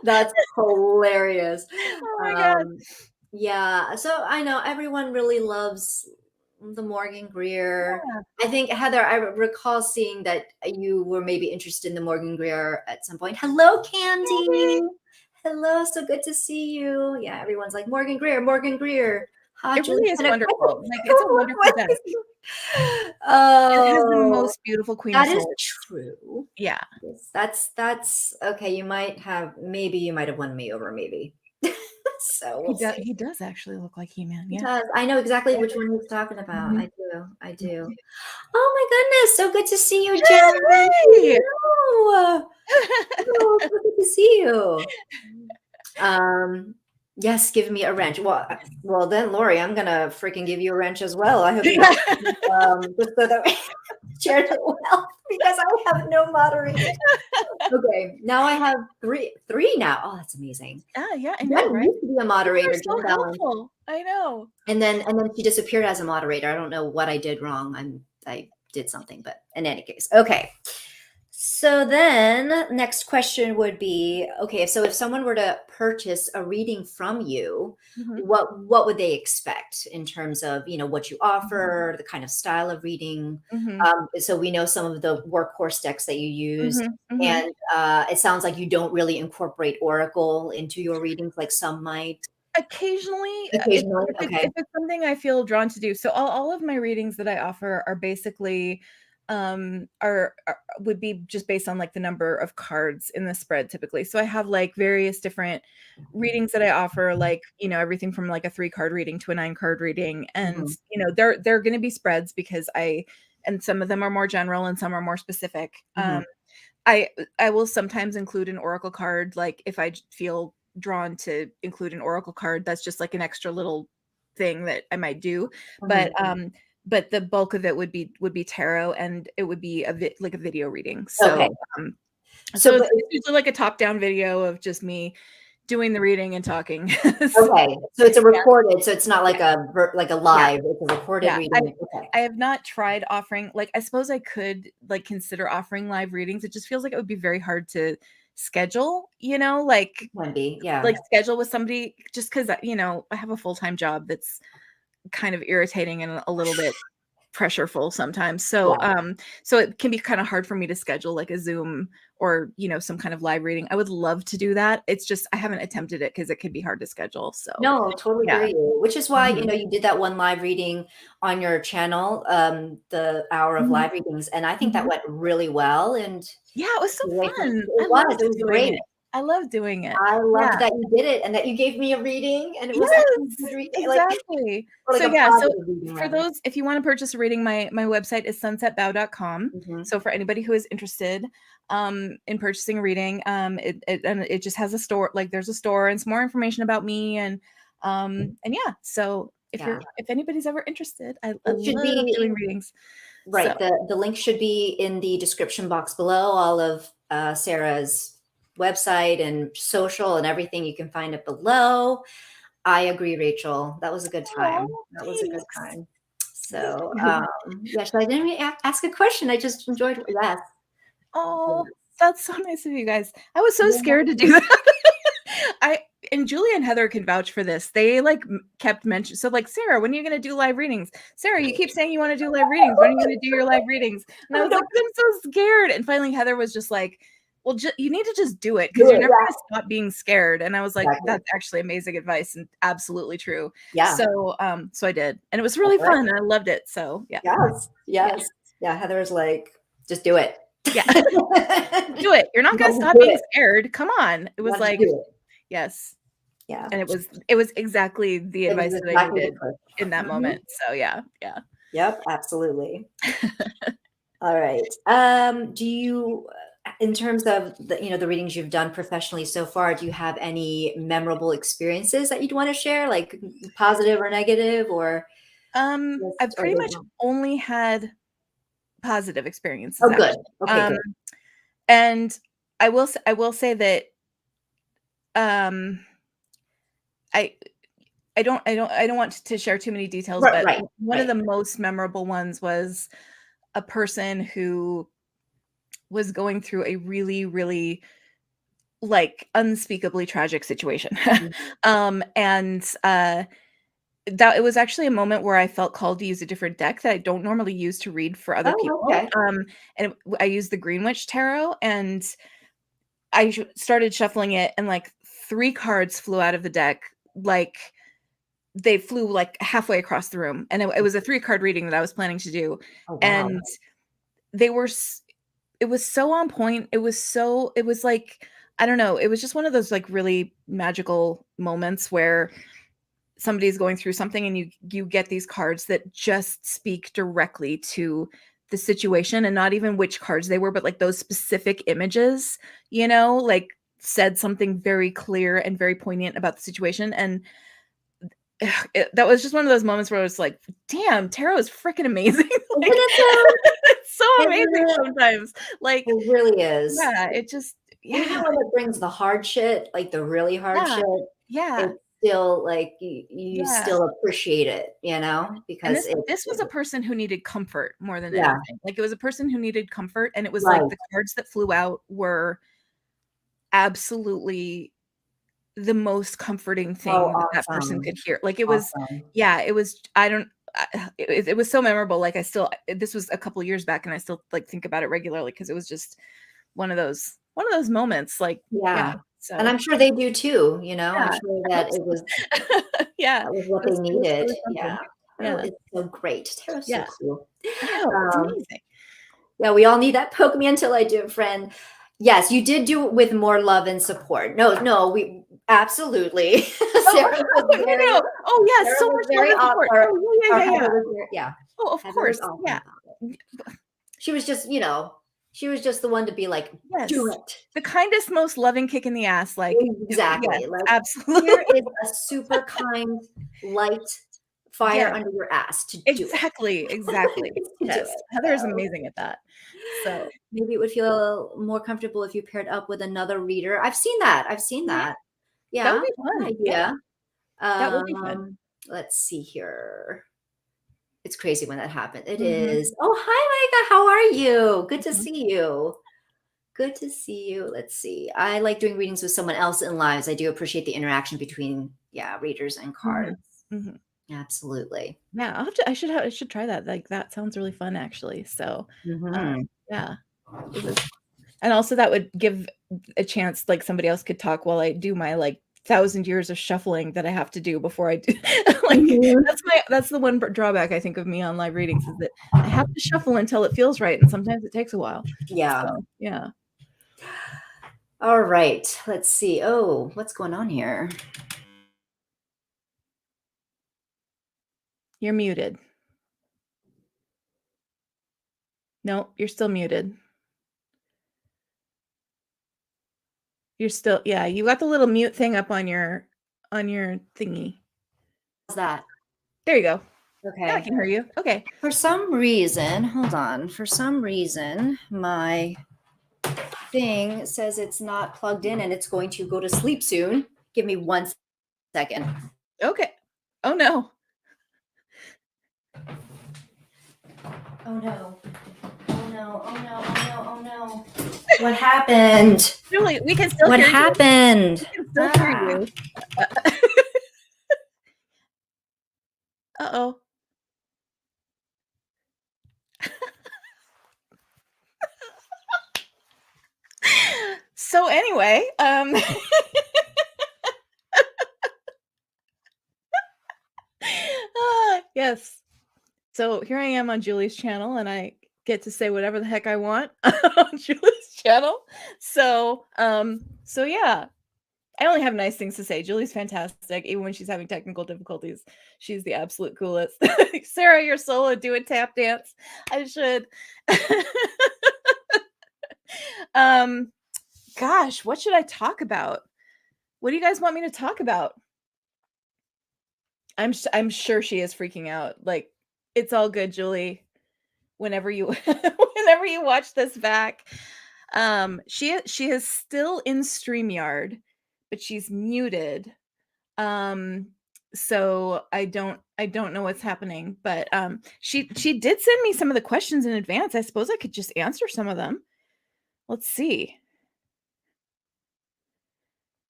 That's hilarious. Oh my god. Yeah, so I know everyone really loves the Morgan Greer. Yeah. I think, Heather, I recall seeing that you were maybe interested in the Morgan Greer at some point. Hello, Candy. Maybe. Hello, so good to see you. Yeah, everyone's like, Morgan Greer, Morgan Greer. Hi, It Julie. really is wonderful. Like, it's a wonderful deck. It has the Oh, most beautiful Queen of that is Swords. true. Yeah. Yes, that's okay. Maybe you might have won me over, maybe. So we'll see. He does actually look like He-Man, He yeah. does. I know exactly Yeah. which one he's talking about. Mhm. I Me do. too. Oh my goodness, so good to see you, Jen. Yay! Hello. Oh, so good to see you. Yes, give me a wrench. Well then, Lori, I'm gonna freaking give you a wrench as well. I hope you just so that we share it well because I have no moderators. Okay, now I have three now. Oh, that's amazing. Ah, yeah, I know, Jen right? used to be a People are moderator, so Jen Ballin, helpful. I know. and then she disappeared as a moderator. I don't know what I did wrong. I did something, but in any case, okay. So then next question would be, okay, so if someone were to purchase a reading from you, Mhm, what would they expect in terms of, what you mhm, offer, the kind of style of reading? mhm, So we know some of the workhorse decks that you use, mhm, mhm. and it sounds like you don't really incorporate Oracle into your readings like some might. Occasionally, Occasionally, okay. if it's something I feel drawn to do. So all of my readings that I offer are basically are would be just based on like the number of cards in the spread typically. So I have like various different readings that I offer, like, you know, everything from like a 3-card reading to a 9-card reading. And, Mhm, you know, they're going to be spreads because and some of them are more general and some are more specific. mhm, I I will sometimes include an oracle card, like, if I feel drawn to include an oracle card, that's just like an extra little thing that I might do, mhm. but the bulk of it would be tarot, and it would be like a video reading, Okay. so So, but it's usually like a top-down video of just me doing the reading and talking. So, okay, so it's a yeah, recorded, so it's not yeah, like a yeah. live, it's a recorded Yeah, reading. Okay. I have not tried offering, like, I suppose I could, like, consider offering live readings. It just feels like it would be very hard to schedule, you know, Can be, yeah. like schedule with somebody just because, you know, I have a full-time job that's kind of irritating and a little bit pressureful sometimes. So, Yeah. so it can be kind of hard for me to schedule like a Zoom or, you know, some kind of live reading. I would love to do that. It's just I haven't attempted it because it could be hard to schedule. So, No, totally yeah. hear you, which is why, Mhm. you did that one live reading on your channel, the hour of Mhm. live readings, and I think that Mhm. went really well, and Yeah, it was so fun. it was Doing great. it. I love doing it. I Yeah. loved that you did it and that you gave me a reading, and it was actually a good Yes, reading, like exactly. or like So, a yeah, so positive reading for rather. those, if you wanna purchase a reading, my website is sunsetbough.com. Mhm, So for anybody who is interested, in purchasing a reading, it just has a store, like, there's a store and some more information about me, and yeah, so yeah. if anybody's ever interested, I It should love be doing readings. So right, the link should be in the description box below, all of, Sarah's website and social and everything, you can find it below. I agree, Rachel, that was a good time. oh, That was a good thanks. time. Thank So, you. yeah, should I didn't even ask a question, I just enjoyed yes. Oh, Yes. that's so nice of you guys. I was so Yeah. scared to do that. I and Julie and Heather can vouch for this. They like kept mentioning, so like, Sarah, when are you going to do live readings? Sarah, you keep saying you want to do live readings. When are you going to do your live readings? And I Oh, was no. like, I'm so scared. And finally, Heather was just like, well, you need to just do it Do because you're it, never yeah. gonna stop being scared. And I was like, Exactly. that's actually amazing advice and absolutely true. Yeah. So, so I did, and it was That's really right. fun. And I loved it. So yeah, Yes, yeah, yes. Yeah, Heather's like, "Just do it." yeah. Do it. You're not You gonna gotta stop do being it. scared. Come on. It You was gotta like, do it. yes. Yeah. And it was exactly the It was advice that I exactly the needed push. in that Mhm. moment. So yeah, yeah. Yep, absolutely. All right. Do you, in terms of the readings you've done professionally so far, do you have any memorable experiences that you'd want to share, like positive or negative, or I've just are pretty they much only had positive experiences Oh, good. actually. Okay, good. And I will say that um I I don't want to share too many details, Right, but right, one of right. the most memorable ones was a person who was going through a really, really like unspeakably tragic situation. Mhm. And that it was actually a moment where I felt called to use a different deck that I don't normally use to read for other Oh, people. okay. And I used the Greenwich Tarot, and I started shuffling it, and like three cards flew out of the deck, like they flew like halfway across the room, and it was a 3-card reading that I was planning to do, Oh, wow. and they were it was so on point. It was like, I don't know, it was just one of those like really magical moments where somebody's going through something and you get these cards that just speak directly to the situation, and not even which cards they were, but like those specific images, like said something very clear and very poignant about the situation. And that was just one of those moments where I was like, damn, tarot is freaking amazing. Isn't Like, it though? it's so amazing Isn't it? sometimes. Like, It really is. yeah, it just, Even yeah, when it brings the hard shit, like the really hard yeah, shit, yeah, it's still like you yeah. still appreciate it, And because this was a person who needed comfort more than yeah, anything. Like, it was a person who needed comfort, and it was like right. the cards that flew out were absolutely the most comforting Oh, thing that that person awesome. could hear. Like, it was, Awesome. yeah, it was, I don't it was so memorable. Like, I still, this was a couple years back, and I still like think about it regularly because it was just one of those moments. Like, yeah, Yeah. And so I'm sure they do too, I'm yeah, sure I that hope it was so. Yeah, that was what they it was needed. really Yeah. something. Tarot Yeah, is so great. Tarot's so yeah, cool. I know, it's Um, amazing. yeah, we all need that poke me until I do, friend. Yes, you did do it with more love and support. No, no, we absolutely. Oh, Sarah was no, no, very no. Oh, yeah, Sarah so was much love very and support. awesome, Oh, yeah, or yeah, yeah, Heather yeah. was very yeah. Oh, of Heather was course, awesome yeah. about it. She was just, she was just the one to be like, "Do Yes. it." The kindest, most loving kick in the ass, like, yes, Exactly, like, absolutely. "Here is a super kind, light fire Yes, under your ass to do it." exactly, exactly. To do Yes, it, Heather is so amazing at that. So, maybe it would feel more comfortable if you paired up with another reader. I've seen that, I've seen mhm, that. that would Yeah, be that's an fun. Yeah, idea. that would be fun. Let's see here. It's crazy when that happened. It Mhm, is Oh, hi, Micah, how are you? Good to mhm, see you. Good to see you. Let's see. I like doing readings with someone else in lives. I do appreciate the interaction between, yeah, readers and cards. mhm, mhm. Absolutely. Yeah, I should try that. Like, that sounds really fun, actually. So, Mhm. yeah, it was. And also that would give a chance, like, somebody else could talk while I do my, like, 1,000 years of shuffling that I have to do before I do like, Mhm. that's the one drawback I think of me on live readings, is that I have to shuffle until it feels right, and sometimes it takes a while. Yeah. So, yeah. All right. Let's see. Oh, what's going on here? You're muted. No, you're still muted. You're still, yeah, you got the little mute thing up on your thingy. How's that? There you go. Now I Okay. can hear you. Okay. For some reason, hold on. For some reason, my thing says it's not plugged in and it's going to go to sleep soon. Give me 1 second. Okay. Oh, no. Oh no. Oh no. Oh no. Oh no. Oh no. What happened? Julie, we can still What hear you. happened? We can still hear Ah. you. Uh Uh-oh. anyway, yes. So here I am on Julie's channel, and I get to say whatever the heck I want on Julie's channel. So, yeah, I only have nice things to say. Julie's fantastic, even when she's having technical difficulties. She's the absolute coolest. Sarah, you're solo, do a tap dance. I should. Gosh, what should I talk about? What do you guys want me to talk about? I'm sure she is freaking out. Like, it's all good, Julie. Whenever you whenever you watch this back, she is still in StreamYard, but she's muted. So I don't know what's happening, but she did send me some of the questions in advance. I suppose I could just answer some of them. Let's see.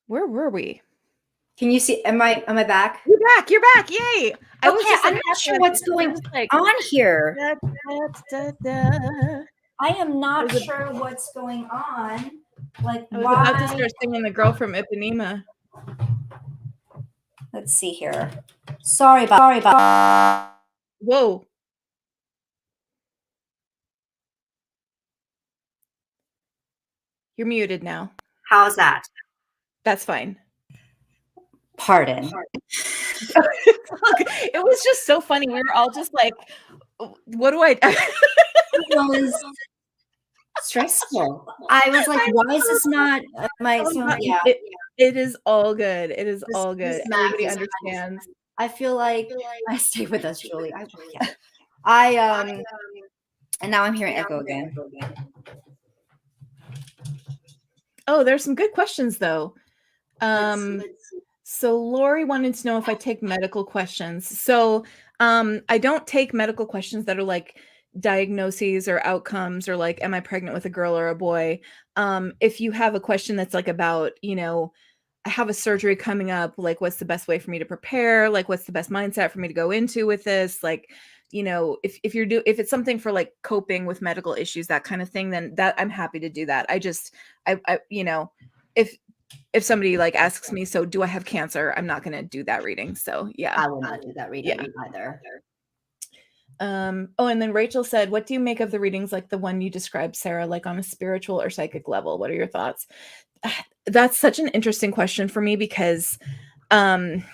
Where were we? Can you see? Am I back? You're back. You're back. Yay! I was just I'm not sure what's going on here. I am not sure what's going on. Like, I was about to start singing "The Girl from Ipanema." Let's see here. Sorry about. Whoa. You're muted now. How's that? That's fine. Pardon. It was just so funny. We were all just like, what do I It was stressful. I was like, why is this not it is all good. It is all good. Everybody understands. I feel like I stay with us, Julie. And now I'm hearing echo again. Oh, there's some good questions though. So Lori wanted to know if I take medical questions. So I don't take medical questions that are like diagnoses or outcomes or like, am I pregnant with a girl or a boy? If you have a question that's like about, I have a surgery coming up, like what's the best way for me to prepare? Like what's the best mindset for me to go into with this? Like, if it's something for like coping with medical issues, that kind of thing, then that I'm happy to do that. If somebody like asks me, so do I have cancer? I'm not going to do that reading. So yeah, I will not do that reading either. Oh, and then Rachel said, what do you make of the readings like the one you described, Sarah, like on a spiritual or psychic level? What are your thoughts? That's such an interesting question for me because I'm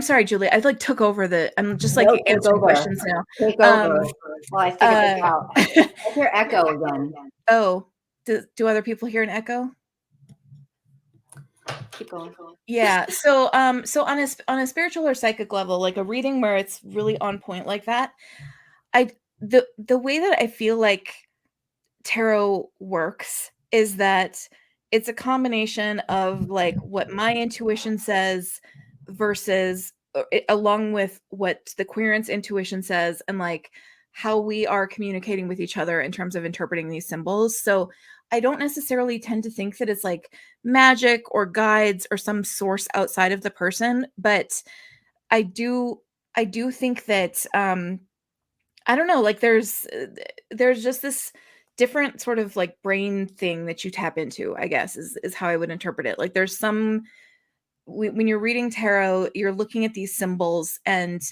sorry, Julie. I like took over I'm just like answering questions now. Take over. Well, I figured this out. I hear echo again. Oh, do other people hear an echo? Keep going. Yeah. So on a spiritual or psychic level, like a reading where it's really on point like that, the way that I feel like tarot works is that it's a combination of like what my intuition says versus along with what the querent's intuition says and like how we are communicating with each other in terms of interpreting these symbols. So I don't necessarily tend to think that it's like magic or guides or some source outside of the person, but I do think that I don't know, like there's just this different sort of like brain thing that you tap into, I guess is how I would interpret it. Like there's when you're reading tarot, you're looking at these symbols and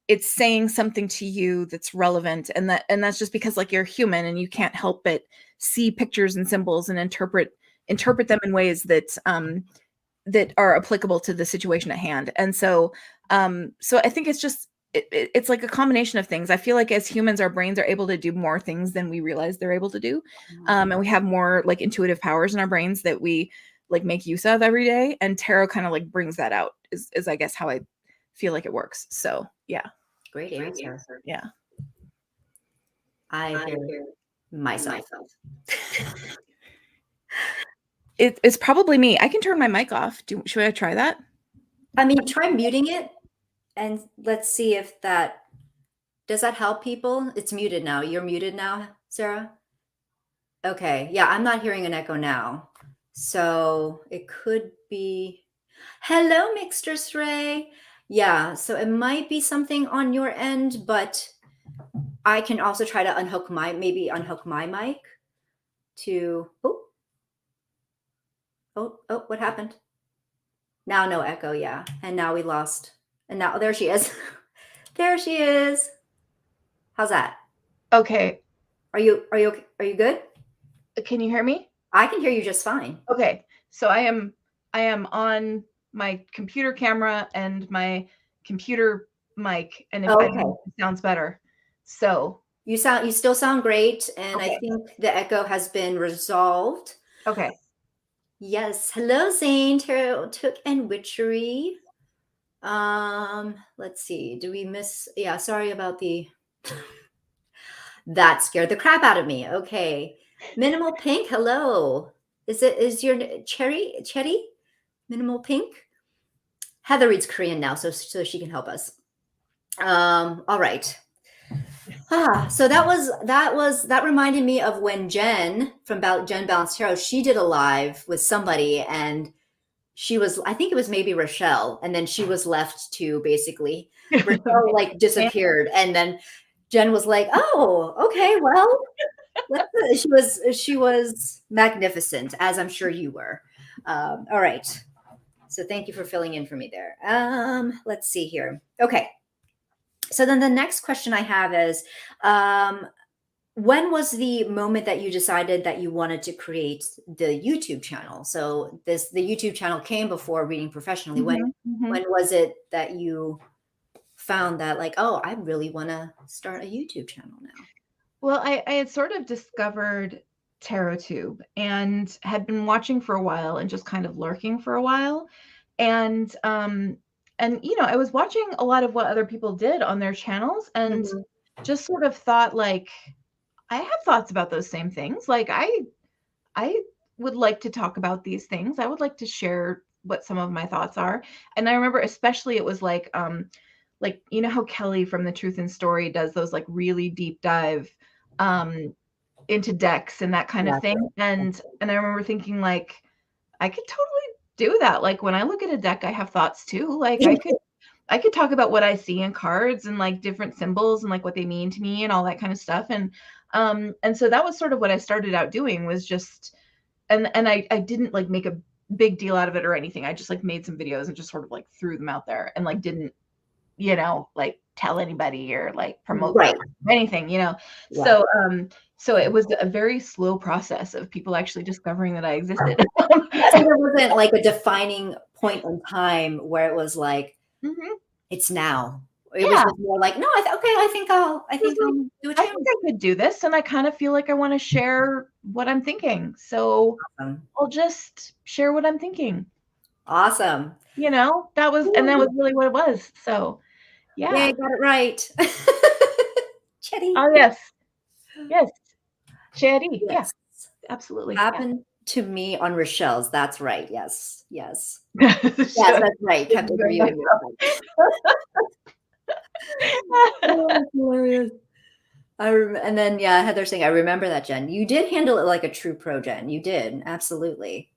it's saying something to you that's relevant, and that's just because like you're human and you can't help but see pictures and symbols and interpret them in ways that that are applicable to the situation at hand. And so I think it's just it's like a combination of things. I feel like as humans, our brains are able to do more things than we realize they're able to do, and we have more like intuitive powers in our brains that we like make use of every day. And tarot kind of like brings that out. Is I guess how I feel like it works. So yeah. Great answer. Yeah. I hear myself. It's probably me. I can turn my mic off. Should I try that? I mean, try muting it and let's see if does that help people? It's muted now. You're muted now, Sarah? Okay. Yeah, I'm not hearing an echo now. So it could be, hello, Mixtress Ray. Yeah, so it might be something on your end, but I can also try to unhook my mic to, Oh, what happened? Now no echo, yeah. And now we lost. And now there she is. There she is. How's that? Okay. Are you okay? Are you good? Can you hear me? I can hear you just fine. Okay. So I am on my computer camera and my computer mic, and if I don't Okay. know if it sounds better. So You still sound great, and I okay. think the echo has been resolved. Okay. Yes. Hello, Zane, Tarot, Took, and Witchery. Let's see. Do we miss? Yeah, sorry about the that scared the crap out of me. Okay. Minimal Pink, hello. Is your Cherry? Minimal Pink? Heather reads Korean now, so she can help us. All right. So that reminded me of when Jen from Jen Balanced Tarot, she did a live with somebody, and she was, I think it was maybe Rochelle, and then she was left to basically Rochelle like disappeared, and then Jen was like, "Oh, okay, well, she was magnificent, as I'm sure you were." All right, so thank you for filling in for me there. Let's see here. Okay, so then the next question I have is, when was the moment that you decided that you wanted to create the YouTube channel? So the YouTube channel came before Reading Professionally. Mhm, mhm. When was it that you found that, like, oh, I really want to start a YouTube channel now? Well, I had sort of discovered TarotTube and had been watching for a while and just kind of lurking for a while. And you know, I was watching a lot of what other people did on their channels and Mhm. just sort of thought like I have thoughts about those same things. Like I would like to talk about these things. I would like to share what some of my thoughts are. And I remember especially it was like you know how Kelly from The Truth and Story does those like really deep dive um into decks and that kind of Yeah. thing. And I remember thinking like I could totally do that. Like when I look at a deck, I have thoughts too. Like I could talk about what I see in cards and like different symbols and like what they mean to me and all that kind of stuff. And so that was sort of what I started out doing was just and I didn't like make a big deal out of it or anything. I just like made some videos and just sort of like threw them out there and like didn't, you know, like tell anybody or like promote them Right. or anything, you know. Yeah. So it was a very slow process of people actually discovering that I existed. So there wasn't like a defining point in time where it was like, Mhm. it's now. It was Yeah. just more like, no, okay, I It was think like, I'll do a I channel. think I could do this, and I kind of feel like I want to share what I'm thinking. So Awesome. I'll just share what I'm thinking. Awesome. You know, that was really what it was. So Yeah, yeah. got it right. Chetty. Oh yes. Yes. Cherry. Yeah, Yes. absolutely. Yeah. Happened to me on Rochelle's. That's right. Yes. Yes. Yes, Sure. that's right. Kept interviewing yourself. Oh, that's hilarious. And then yeah, Heather saying, I remember that, Jen. You did handle it like a true pro, Jen. You did. Absolutely.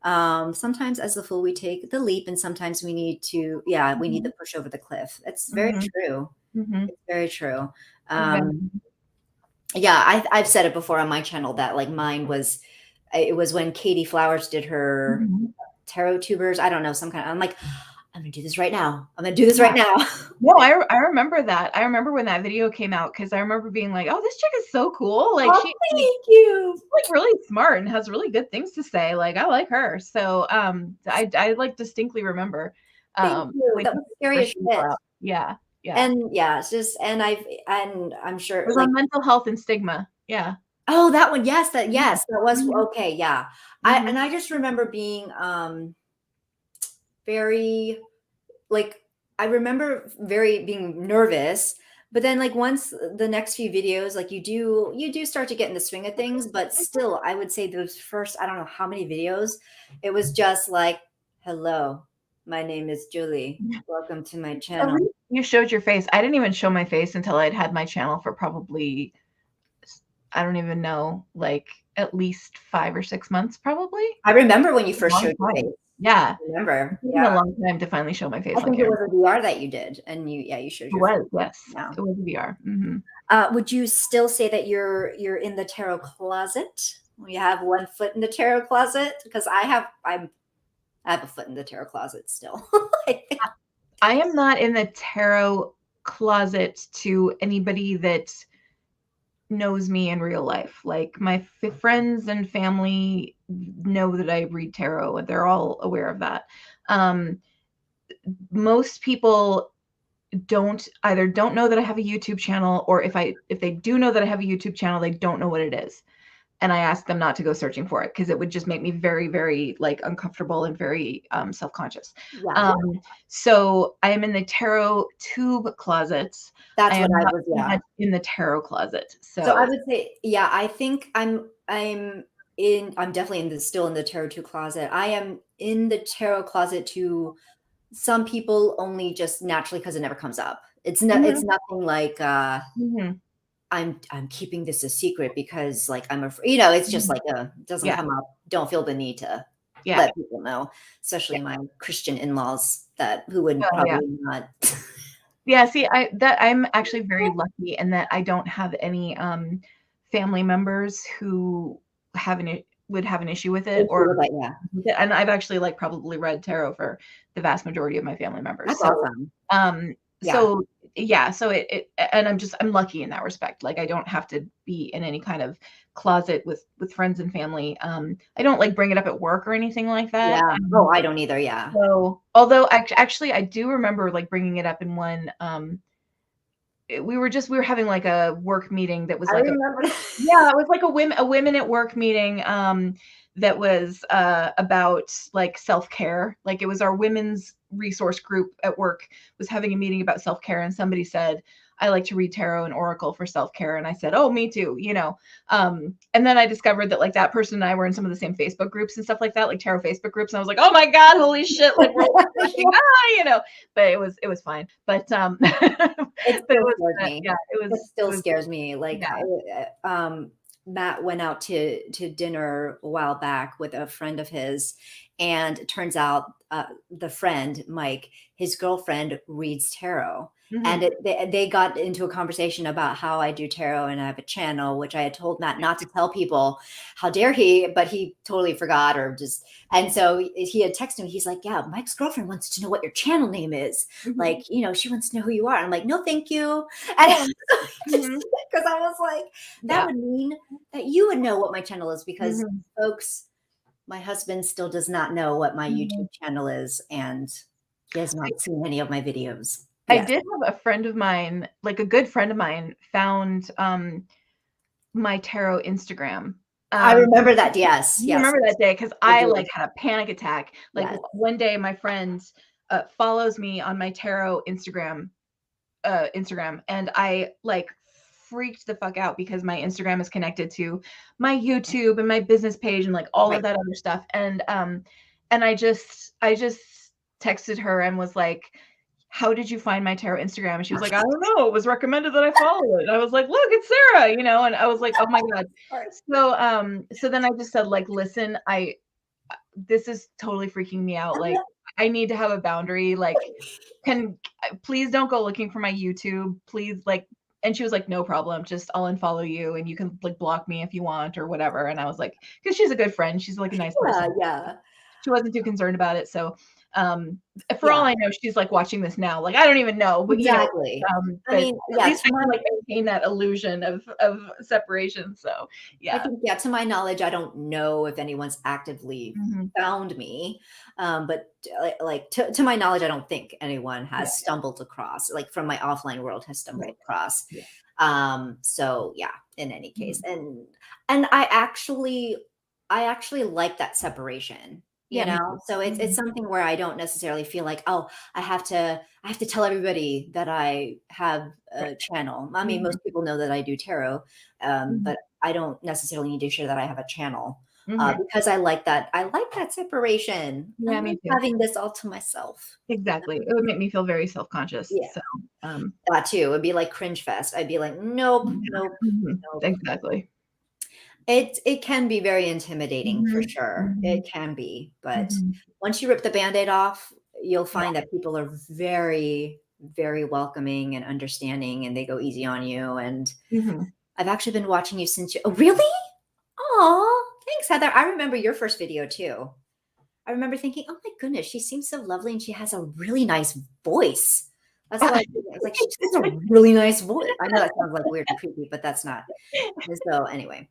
Sometimes as the fool we take the leap, and sometimes we need to, we need Mhm. to push over the cliff. It's very Mhm. true. Mhm. It's very true. Exactly. Yeah, I've said it before on my channel that like mine was, it was when Katie Flowers did her Mhm. tarot tubers. I don't know, some kind of, I'm like, I'm gonna do this right now. I'm gonna do this Yeah. right now. No, I remember that. I remember when that video came out because I remember being like, "Oh, this chick is so cool. Like Oh, thank you. she's like really smart and has really good things to say. Like I like her." So I like distinctly remember Thank you. when That was scary first as came shit. out. Yeah, yeah. And yeah, it's just, and I'm It sure was like, on mental health and stigma. Yeah. oh, that one. Mhm. Yes, that was Mhm. okay. Yeah. Mhm. I just remember being very like, I remember very being nervous, but then like once the next few videos, like you do start to get in the swing of things, but still I would say those first, I don't know how many videos, it was just like, hello, my name is Julie. Welcome to my At channel. least you showed your face. I didn't even show my face until I'd had my channel for probably I don't even know, like at least 5 or 6 months probably. I remember when you A first long showed your time. face. Yeah. I remember. It took Yeah. me a long time to finally show my I face on think it camera. was a VR that you did, and you showed It your face. was, yes. Yeah. It was VR. Mhm. Would you still say that you're in the tarot closet? You have one foot in the tarot closet because I have a foot in the tarot closet still. I am not in the tarot closet to anybody that knows me in real life. Like my friends and family know that I read tarot, and they're all aware of that. Most people don't know that I have a YouTube channel, or if they do know that I have a YouTube channel, they don't know what it is. And I ask them not to go searching for it because it would just make me very, very like uncomfortable and very self-conscious. Yeah. So I am in the tarot tube closet. That's I am what I not was, yeah. in the tarot closet. So I would say, yeah, I think I'm definitely still in the tarot tube closet. I am in the tarot closet to some people only just naturally because it never comes up. It's not, it's nothing like I'm keeping this a secret because like I'm afraid, it's just like it doesn't come up. Don't feel the need to let people know, especially my Christian in-laws who would probably not. Yeah, see, I'm actually very lucky in that I don't have any family members who would have an issue with it, and I've actually like probably read tarot for the vast majority of my family members. That's so, awesome. So yeah, so and I'm lucky in that respect. Like I don't have to be in any kind of closet with friends and family. I don't like bring it up at work or anything like that. Yeah. Oh, I don't either. Yeah. So although actually I do remember like bringing it up in one. We were having like a work meeting that was like it was like a women at work meeting that was about like self-care. Like it was our women's resource group at work was having a meeting about self-care, and somebody said, I like to read tarot and oracle for self-care. And I said, oh, me too, and then I discovered that like that person and I were in some of the same Facebook groups and stuff like that, like tarot Facebook groups. And I was like, oh my God, holy shit. Like we're all but it was fine. But it still scares me. Like Matt went out to dinner a while back with a friend of his, and it turns out the friend, Mike, his girlfriend reads tarot. And they got into a conversation about how I do tarot, and I have a channel, which I had told Matt not to tell people. How dare he? But he totally forgot, and so he had texted me. He's like, yeah, Mike's girlfriend wants to know what your channel name is. Like, she wants to know who you are. I'm like, no, thank you. And because I was like, that would mean that you would know what my channel is, because folks, my husband still does not know what my YouTube channel is, and he has not seen any of my videos. I did have a friend of mine, like a good friend of mine, found my tarot Instagram. I remember that. Yes. You remember that day? Because I like had a panic attack. Like one day my friend follows me on my tarot Instagram, and I like freaked the fuck out because my Instagram is connected to my YouTube and my business page and like all of that other stuff. And I just texted her and was like, how did you find my tarot Instagram? And she was like, I don't know. It was recommended that I follow it. And I was like, look, it's Sarah, and I was like, oh my God. So then I just said, like, listen, this is totally freaking me out. Like, I need to have a boundary. Like, please don't go looking for my YouTube. Please, like, and she was like, no problem. Just I'll unfollow you and you can like block me if you want or whatever. And I was like, because she's a good friend. She's like a nice person. Yeah. She wasn't too concerned about it. So for all I know, she's like watching this now. Like I don't even know, but exactly. I mean, at least I can like maintain that illusion of separation. So I think, to my knowledge, I don't know if anyone's actively found me, but like to my knowledge, I don't think anyone has stumbled across, like from my offline world, has stumbled across. So in any case, and I actually like that separation. So it's something where I don't necessarily feel like, oh, I have to tell everybody that I have a channel. I mean, most people know that I do tarot, but I don't necessarily need to share that I have a channel because I like that. I like that separation. Yeah, me too. Having this all to myself. Exactly. It would make me feel very self-conscious. Yeah. So that too. It would be like cringe fest. I'd be like, nope. Exactly. It can be very intimidating for sure. It can be, but once you rip the Band-Aid off, you'll find that people are very, very welcoming and understanding, and they go easy on you. And I've actually been watching you since oh, really? Oh, thanks, Heather. I remember your first video too. I remember thinking, oh my goodness, she seems so lovely and she has a really nice voice. That's what I was like, she has a really nice voice. I know that sounds like weird and creepy, but that's not. So anyway,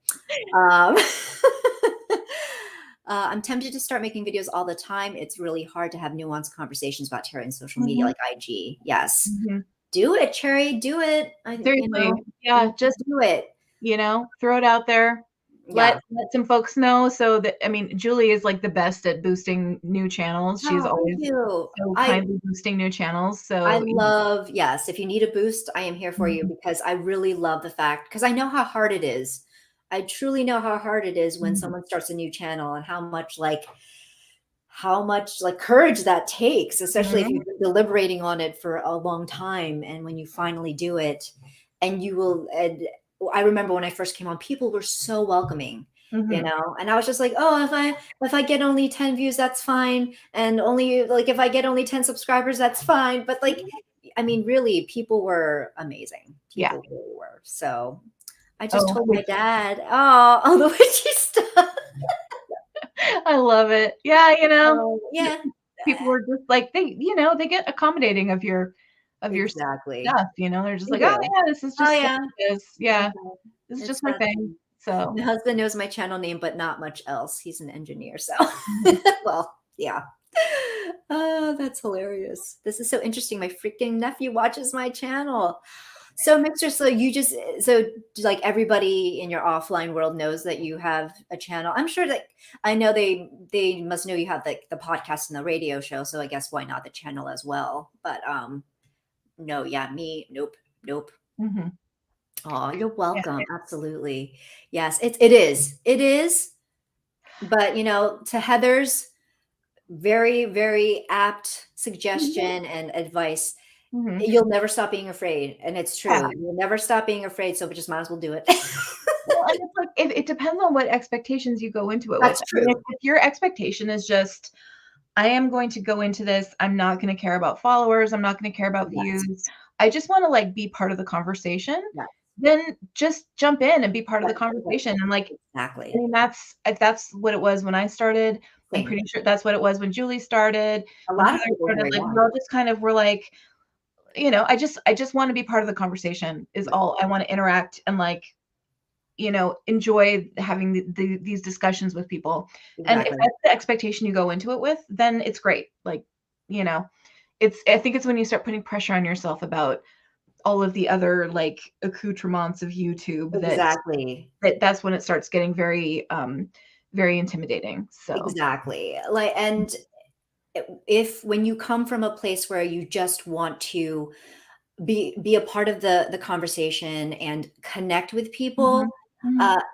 I'm tempted to start making videos all the time. It's really hard to have nuanced conversations about tarot in social media like IG. Yes. Do it, Cherry. Do it. Seriously. Yeah, just do it. Throw it out there. Let some folks know. So that, I mean, Julie is like the best at boosting new channels. She's always so kindly boosting new channels. So I love, yes, if you need a boost, I am here for you, because I really love the fact, because I know how hard it is. I truly know how hard it is when someone starts a new channel, and how much courage that takes, especially if you've been deliberating on it for a long time. And when you finally do it, and I remember when I first came on, people were so welcoming, and I was just like, oh, if I get only 10 views, that's fine. And only if I get only 10 subscribers, that's fine. But I mean, really, people were amazing. People really were. So I just told my dad, oh, the witchy stuff. I love it. Yeah. Yeah. People were just like, they get accommodating of your stuff. They're just like, oh yeah, this is just this is just my thing. So my husband knows my channel name, but not much else. He's an engineer. So well, yeah. Oh, that's hilarious. This is so interesting. My freaking nephew watches my channel. So Mixer, so like everybody in your offline world knows that you have a channel. I'm sure that I know they must know you have the podcast and the radio show. So I guess why not the channel as well? But no, nope. Oh, you're welcome. Absolutely. Yes, it is. But to Heather's very, very apt suggestion and advice, you'll never stop being afraid. And it's true. You'll never stop being afraid. So we just might as well do it. Well, and it's like, it depends on what expectations you go into it That's with. true. I mean, if your expectation is just, I am going to go into this, I'm not going to care about followers, I'm not going to care about views, I just want to be part of the conversation, then just jump in and be part of the conversation. And exactly. I mean, that's what it was when I started. I'm pretty sure that's what it was when Julie started. A lot of people started, we all just kind of were like, I just want to be part of the conversation is all. I want to interact and enjoy having these discussions with people. And if that's the expectation you go into it with, then it's great. I think it's when you start putting pressure on yourself about all of the other accoutrements of YouTube that's when it starts getting very very intimidating. So exactly. And when you come from a place where you just want to be a part of the conversation and connect with people,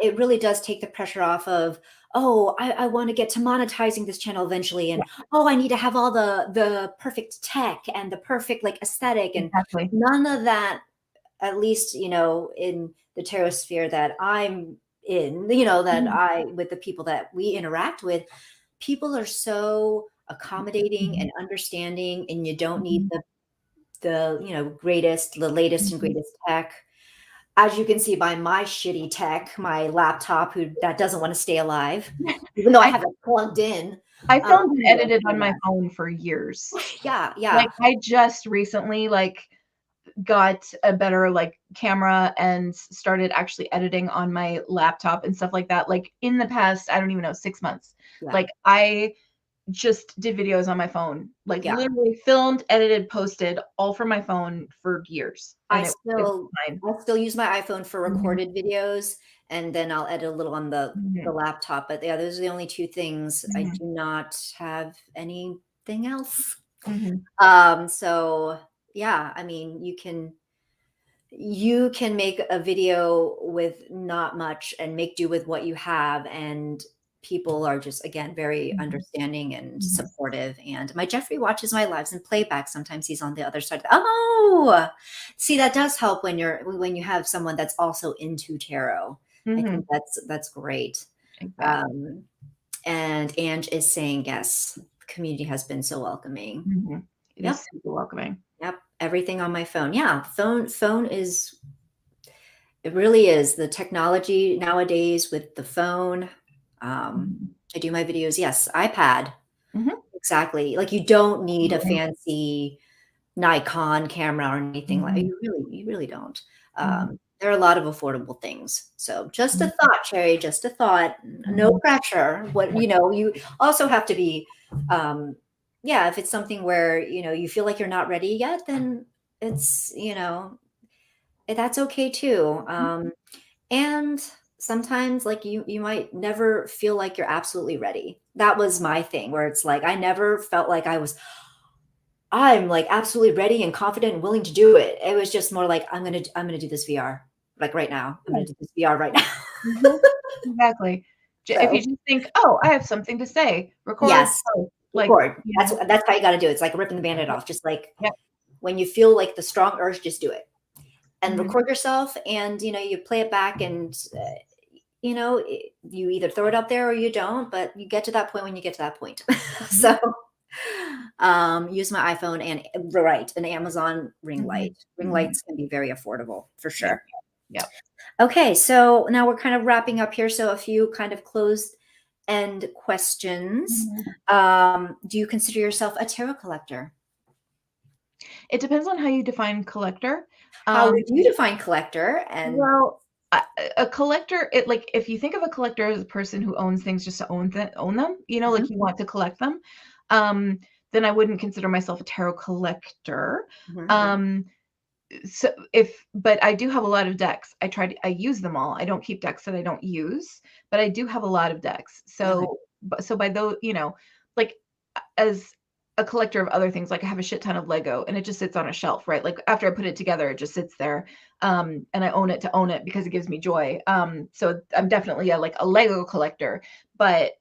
it really does take the pressure off of, I want to get to monetizing this channel eventually, and I need to have all the perfect tech and the perfect aesthetic, and none of that, at least in the tarot sphere that I'm in, that with the people that we interact with, people are so accommodating and understanding, and you don't need the latest and greatest tech. As you can see by my shitty tech, my laptop that doesn't want to stay alive, even though I have it plugged in. I filmed and edited on my phone for years. Yeah. I just recently got a better camera and started actually editing on my laptop and stuff like that. In the past, I don't even know, 6 months. I just did videos on my phone, literally filmed, edited, posted all from my phone for years. I still use my iPhone for recorded videos, and then I'll edit a little on the laptop. But yeah, those are the only two things. I do not have anything else. So yeah, I mean, you can make a video with not much and make do with what you have, and people are just, again, very understanding and supportive. And my Jeffrey watches my lives in playback. Sometimes he's on the other side. See, that does help when you have someone that's also into tarot. I think that's great. Exactly. And Ange is saying, yes, the community has been so welcoming. It is super welcoming. Yep. Everything on my phone. Yeah. Phone it really is the technology nowadays with the phone. I do my videos. Yes, iPad. Mhm. Exactly. Like you don't need a fancy Nikon camera or anything like Mhm. you really don't. Mhm. There are a lot of affordable things. So just a Mhm. thought, Cherry, just a thought. No Mhm. pressure. What you also have to be yeah, if it's something where, you feel like you're not ready yet, then it's, that's okay too. And sometimes like you might never feel like you're absolutely ready. That was my thing where it's like I never felt like I'm like absolutely ready and confident and willing to do it. It was just more like I'm gonna do this VR like right now. I'm Yeah. gonna do this VR right now. Mhm. Exactly. If you So just think, "Oh, I have something to say," record, yes, post, like, record. That's how you got to do it. It's like ripping the band-aid Yep. off. Just like Yep. when you feel like the strong urge, just do it and Mhm. record yourself. And you play it back, and you either throw it up there or you don't. But you get to that point when you get to that point. Mhm. So use my iPhone and an Amazon ring Mhm. light. Ring Mhm. lights can be very affordable for Yep. sure. Yep. Okay, so now we're kind of wrapping up here. So a few kind of closed end questions. Mhm. Do you consider yourself a tarot collector? It depends on how you define collector. How Um, would you define collector? And well, a collector, like, if you think of a collector as a person who owns things just to own them, Mhm, like you want to collect them, um, then I wouldn't consider myself a tarot collector. mhm, Um, but I do have a lot of decks. I use them all. I don't keep decks that I don't use, but I do have a lot of decks. okay, So by those, like, as a collector of other things, like I have a shit ton of Lego and it just sits on a shelf, right? Like after I put it together, it just sits there. And I own it to own it because it gives me joy. So I'm definitely a Lego collector, but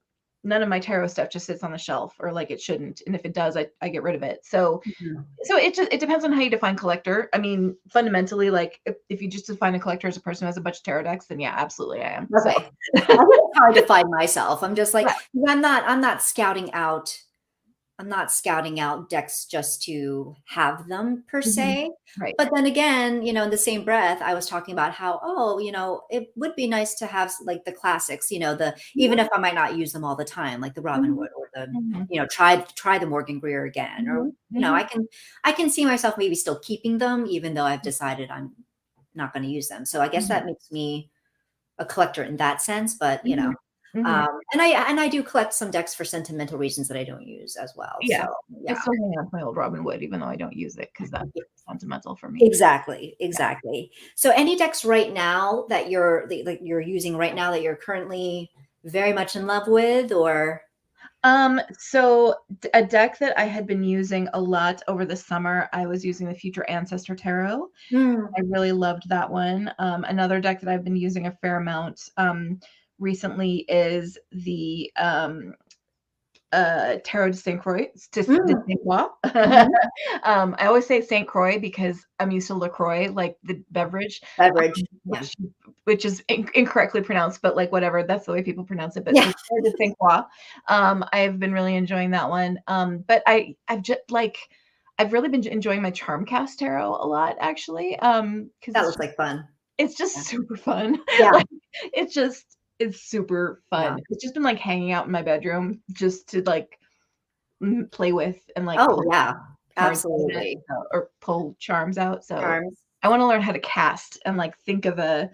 none of my tarot stuff just sits on the shelf, or like it shouldn't. And if it does, I get rid of it. mhm, So it depends on how you define collector. I mean, fundamentally, like if you just define a collector as a person who has a bunch of tarot decks, then yeah, absolutely I am. So okay. I think it's hard to find myself. I'm just like right. I'm not scouting out. I'm not scouting out decks just to have them per Mhm. se. Right. But then again, in the same breath, I was talking about how, oh, it would be nice to have like the classics, even Mhm. if I might not use them all the time, like the Robin Mhm. Hood or the, Mhm. try the Morgan Greer again. Or, Mhm. Mhm. I can see myself maybe still keeping them, even though I've decided I'm not going to use them. So I guess Mhm. that makes me a collector in that sense, but Mhm. Mhm. and I do collect some decks for sentimental reasons that I don't use as well. Yeah. So I yeah, still hang on to my old Robin Wood, even though I don't use it because that's sentimental for me. exactly, Yeah. exactly. So any decks right now that you're using right now that you're currently very much in love with, or So a deck that I had been using a lot over the summer, I was using the Future Ancestor Tarot. Hmm, I really loved that one. Another deck that I've been using a fair amount recently is the Tarot de Saint Croix. De hmm, Saint Croix. mhm. I always say Saint Croix because I'm used to LaCroix, like the beverage, Beverage? Yeah, which is incorrectly pronounced, but like whatever, that's the way people pronounce it. But yeah. the Tarot de Saint Croix, I've been really enjoying that one. But I've just like I've really been enjoying my Charmcast tarot a lot, actually, because That looks like fun. it's just Yeah, super fun. yeah, Like, it's super yeah. fun. It's just been, like, hanging out in my bedroom just to, like, play with and, like, Oh pull yeah, cards out of it, absolutely. or pull charms out, so Charms. I wanna learn how to cast and, like, think of a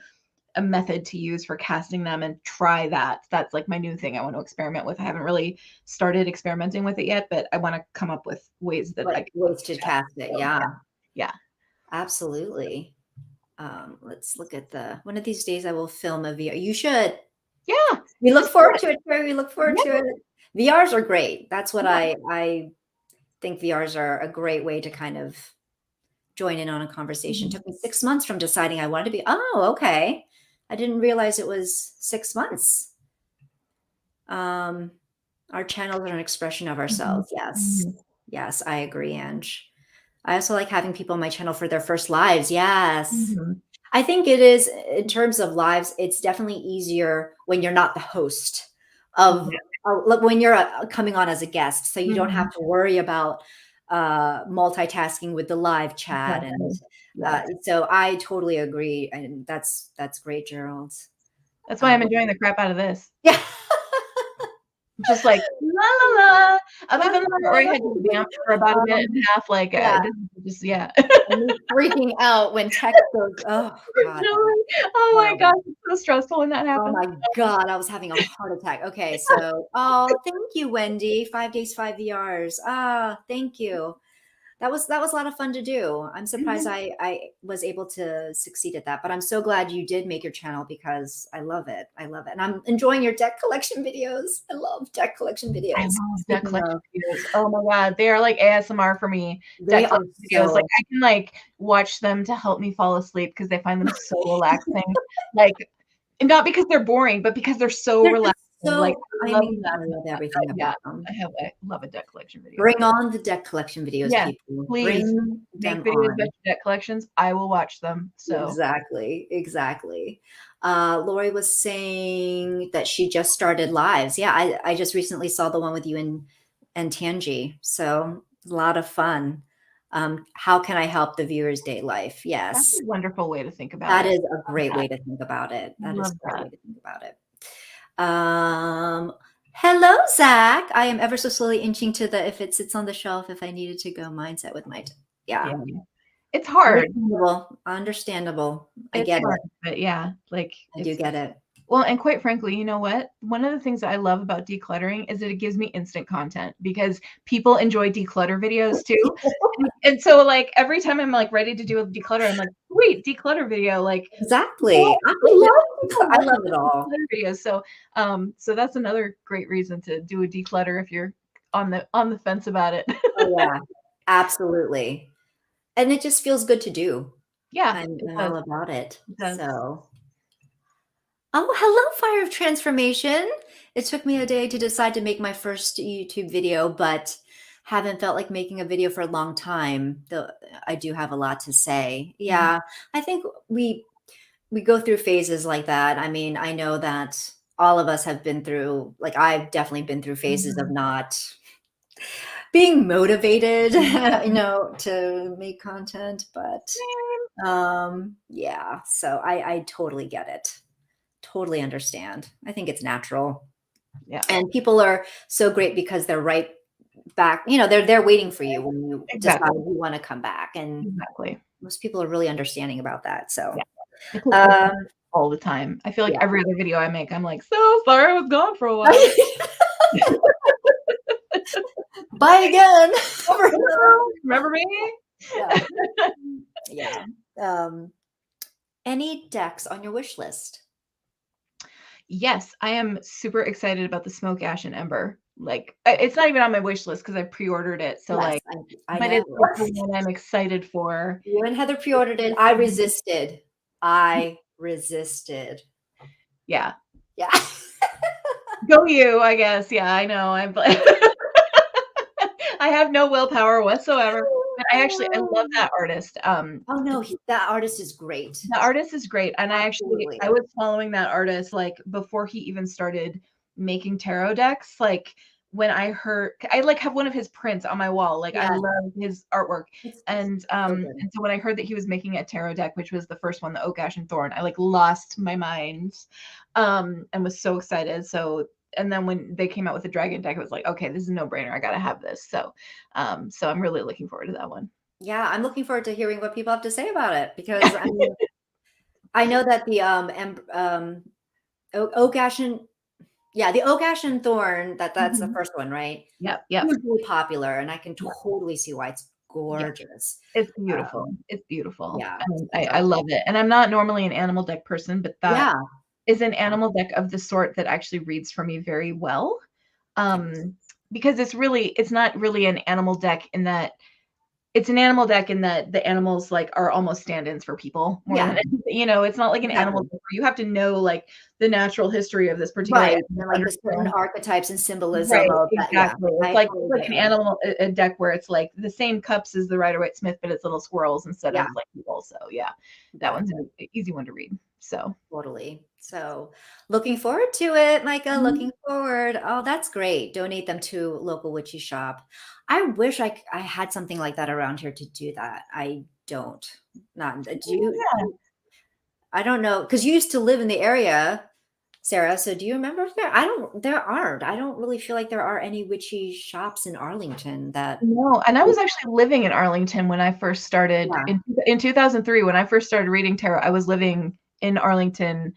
method to use for casting them and try that. That's, like, my new thing I want to experiment with. I haven't really started experimenting with it yet, but I wanna come up with ways that I Like can ways to cast. cast it. So, Yeah, yeah. Yeah. absolutely. Let's look at one of these days I will film a VR. You should. Yeah! We look Just do forward it. to it, Terry. We look forward Yeah, to it. VRs are great. That's what yeah. I think VRs are a great way to kind of join in on a conversation. It Mhm. took me 6 months from deciding I wanted to be, oh, okay. I didn't realize it was 6 months. Um, our channels are an expression of Mhm. ourselves. Yes. Mhm. Yes, I agree, Ange. I also like having people on my channel for their first lives. Yes. Mhm. I think it is in terms of lives, it's definitely easier when you're not the host of Yeah. like when you're coming on as a guest, so you don't have Mhm. to worry about multitasking with the live chat. And Exactly. Yeah. so I totally agree, and that's great, Gerald. That's why I'm Um, enjoying the crap out of this. yeah. just like la la la. Other than that, or I had to vamp for about a minute and a half. Like, just And me freaking out when text goes. Oh God. Oh my God, it's so stressful when that Oh happens. my God, I was having a heart attack. Okay, so thank you, Wendy. 5 days, 5 VRs. Thank you. That was a lot of fun to do. I'm surprised I was able to succeed at that, but I'm so glad you did make your channel because I love it. I love it. And I'm enjoying your deck collection videos. I love deck collection videos. I love deck collection videos. Oh my God, they are like ASMR for me. They Deck are collection videos, so like I can like watch them to help me fall asleep because I find them so relaxing. Like, and not because they're boring, but because they're so relaxing. Like, I mean, I love everything about them. I love a deck collection video. Bring on the deck collection videos, Yeah, people. please Bring make them videos on. about your deck collections. I will watch them. So Exactly. Lori was saying that she just started lives. Yeah, I just recently saw the one with you and Tangi. So a lot of fun. How can I help the viewer's day life? Yes. That's a wonderful way to think about That it. is a great way to think about it. That is a great way to think about it. Hello, Zach. I am ever so slowly inching to the if it sits on the shelf, if I needed to go mindset with my Yeah. It's hard. Understandable. I It's get hard, it. but yeah, like I do get it. Well, and quite frankly, you know what? One of the things that I love about decluttering is that it gives me instant content because people enjoy declutter videos too. And so like every time I'm like ready to do a declutter, I'm like, sweet, declutter video. Like Exactly. I love it all. Videos. So so that's another great reason to do a declutter if you're on the fence about it. Oh yeah, absolutely. And it just feels good to do. Yeah. I'm all about it. Does. So hello, Fire of Transformation. It took me a day to decide to make my first YouTube video, but haven't felt like making a video for a long time. Though I do have a lot to say. Yeah, I think we go through phases like that. I mean, I know that all of us have been through, like I've definitely been through phases of not being motivated, to make content, but yeah, so I totally get it. Totally understand. I think it's natural. Yeah. And people are so great because they're right back, they're waiting for you when you decide you want to come back. And most people are really understanding about that. So all the time. I feel like every other video I make, I'm like, so sorry I was gone for a while. Bye again. Remember me? Yeah. Any decks on your wish list? Yes, I am super excited about the Smoke, Ash, and Ember. Like, it's not even on my wish list because I pre-ordered it. So like, but it's the one I'm excited for. You and Heather pre-ordered it. I resisted. Yeah. Yeah. Go you, I guess. Yeah, I know. I have no willpower whatsoever. But I love that artist. Oh no, that artist is great. The artist is great. And I was following that artist like before he even started making tarot decks. Like when I like have one of his prints on my wall. Like I love his artwork. And so when I heard that he was making a tarot deck, which was the first one, the Oak, Ash, and Thorn, I like lost my mind and was so excited. So and then when they came out with the dragon deck, it was like, okay, this is a no-brainer. I gotta have this. So so I'm really looking forward to that one. Yeah, I'm looking forward to hearing what people have to say about it because I know that the Oak, Ash, and the Oak, Ash, and Thorn, that's the first one, right? Yep. Really popular, and I can totally see why it's gorgeous. It's beautiful. It's beautiful. Yeah, I love it. And I'm not normally an animal deck person, but that is an animal deck of the sort that actually reads for me very well. Because it's not really an animal deck in that it's an animal deck in that the animals like are almost stand-ins for people more than it's not like an animal deck where you have to know like the natural history of this particular and like the certain archetypes and symbolism of that. Exactly. It's like an animal a deck where it's like the same cups as the Rider-Waite-Smith, but it's little squirrels instead of like people. So that one's an easy one to read. So totally. So looking forward to it, Micah. Looking forward. Oh, that's great. Donate them to local witchy shop. I wish I had something like that around here to do that. I don't. Not do you? I don't know because you used to live in the area. Sarah, so do you remember if I don't really feel like there are any witchy shops in Arlington that No, and I was actually living in Arlington when I first started yeah. in 2003 when I first started reading tarot. I was living in Arlington.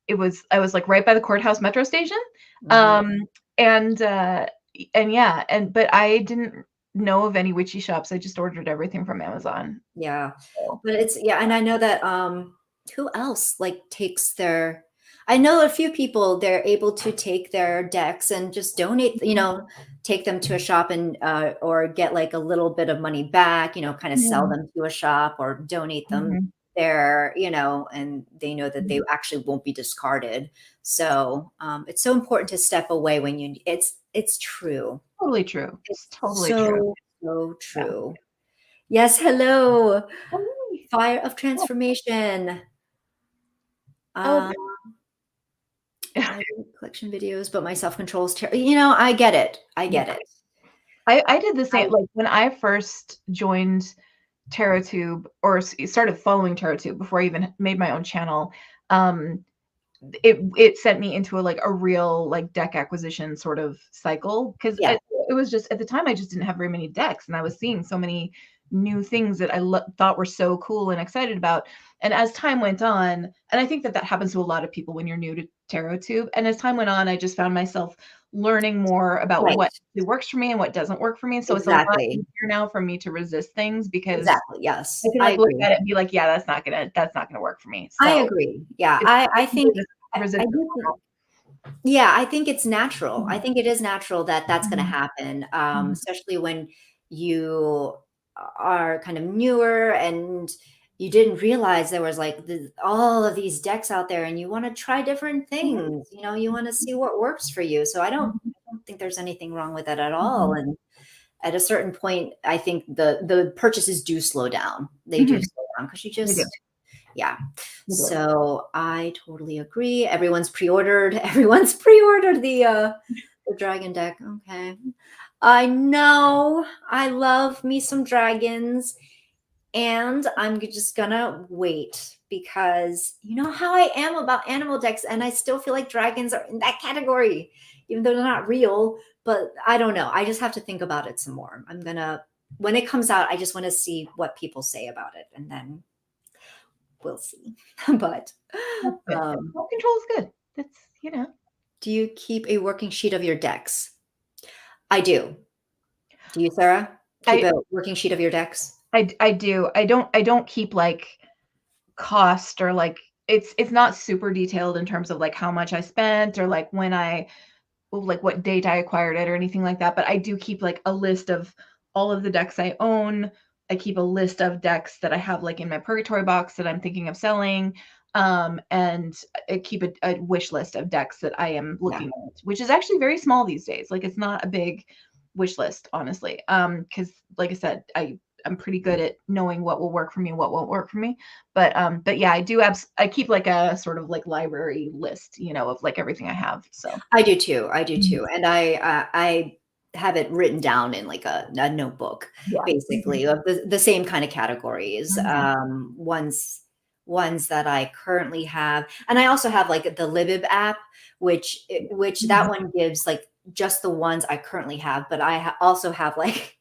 I was like right by the courthouse metro station. Mhm. Um and yeah, but I didn't know of any witchy shops. I just ordered everything from Amazon. Yeah. So, But it's yeah, and I know that who else like takes their I know a few people they're able to take their decks and just donate, take them to a shop and or get like a little bit of money back, kind of sell yeah. them to a shop or donate them Mhm. there, and they know that they actually won't be discarded. So it's so important to step away when it's true. Totally true. It's It's totally true. so Yeah. true. Yes, hello. Oh, really? Fire of Oh, Transformation. oh, Um, good. I do collection videos, but my self-control is I get it. I Yeah. get it. I did the I same, like, when I first joined TarotTube or started following TarotTube before I even made my own channel, um, it sent me into a real, like, deck acquisition sort of cycle 'cause yeah, it was just at the time, I just didn't have very many decks, and I was seeing so many new things that I thought were so cool and excited about, and as time went on and I think that that happens to a lot of people when you're new to TarotTube, and as time went on, I just found myself learning more about right. what works for me and what doesn't work for me, so it's a lot Exactly. easier now for me to resist things because Exactly. I Yes. can, I like, look agree. at it and be like, "Yeah, that's not gonna work for me." I So, agree. Yeah. it's I think I resistance do think normal. yeah, I think it's natural. I Mhm, think it is natural that that's going to mhm, happen, mhm, especially when you are kind of newer and you didn't realize there was like all of these decks out there and you want to try different mhm, things. You want to see what works for you. So mhm, I don't think there's anything wrong with that at all. mhm, And at a certain point, I think the purchases do slow down. They do mhm. slow down because you They do, just yeah. they do. So I totally agree. Everyone's pre-ordered. Everyone's pre-ordered the dragon deck. Okay. I know. I love me some dragons. And I'm just gonna wait because you know how I am about animal decks, and I still feel like dragons are in that category, even though they're not real. But I don't know. I just have to think about it some more. When it comes out, I just want to see what people say about it, and then we'll see. But That's good. um, Self-control is good. That's. do you keep a working sheet of your decks? I do. Do you, Sarah? Keep I a working sheet of your decks? I do. I don't keep, like, cost or, like it's not super detailed in terms of, like, how much I spent or, like, what date I acquired it or anything like that, but I do keep, like, a list of all of the decks I own. I keep a list of decks that I have, like, in my purgatory box that I'm thinking of selling, and I keep a wish list of decks that I am Yeah, looking at, which is actually very small these days. Like, it's not a big wish list, honestly, because, like I said, I'm pretty good at knowing what will work for me and what won't work for me. But yeah, I keep like a sort of like library list, of like everything I have. So I do too. I do mhm. too. And I have it written down in like a notebook, Yeah. Mhm. basically, of the same kind of categories. Mhm. Ones that I currently have, and I also have like the Libib app, which that Mhm. one gives like just the ones I currently have, but I also have like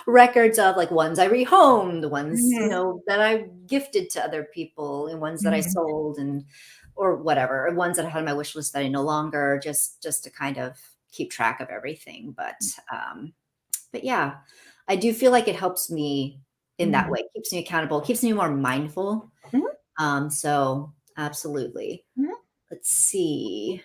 records of like ones I rehomed, the ones Mhm. that I gifted to other people, and ones that I Mhm. sold, and or whatever, or ones that I had on my wish list that I no longer, just to kind of keep track of everything. But yeah, I do feel like it helps me in that Mhm. way, keeps me accountable, keeps me more mindful. Mhm. So absolutely. Mhm. Let's see.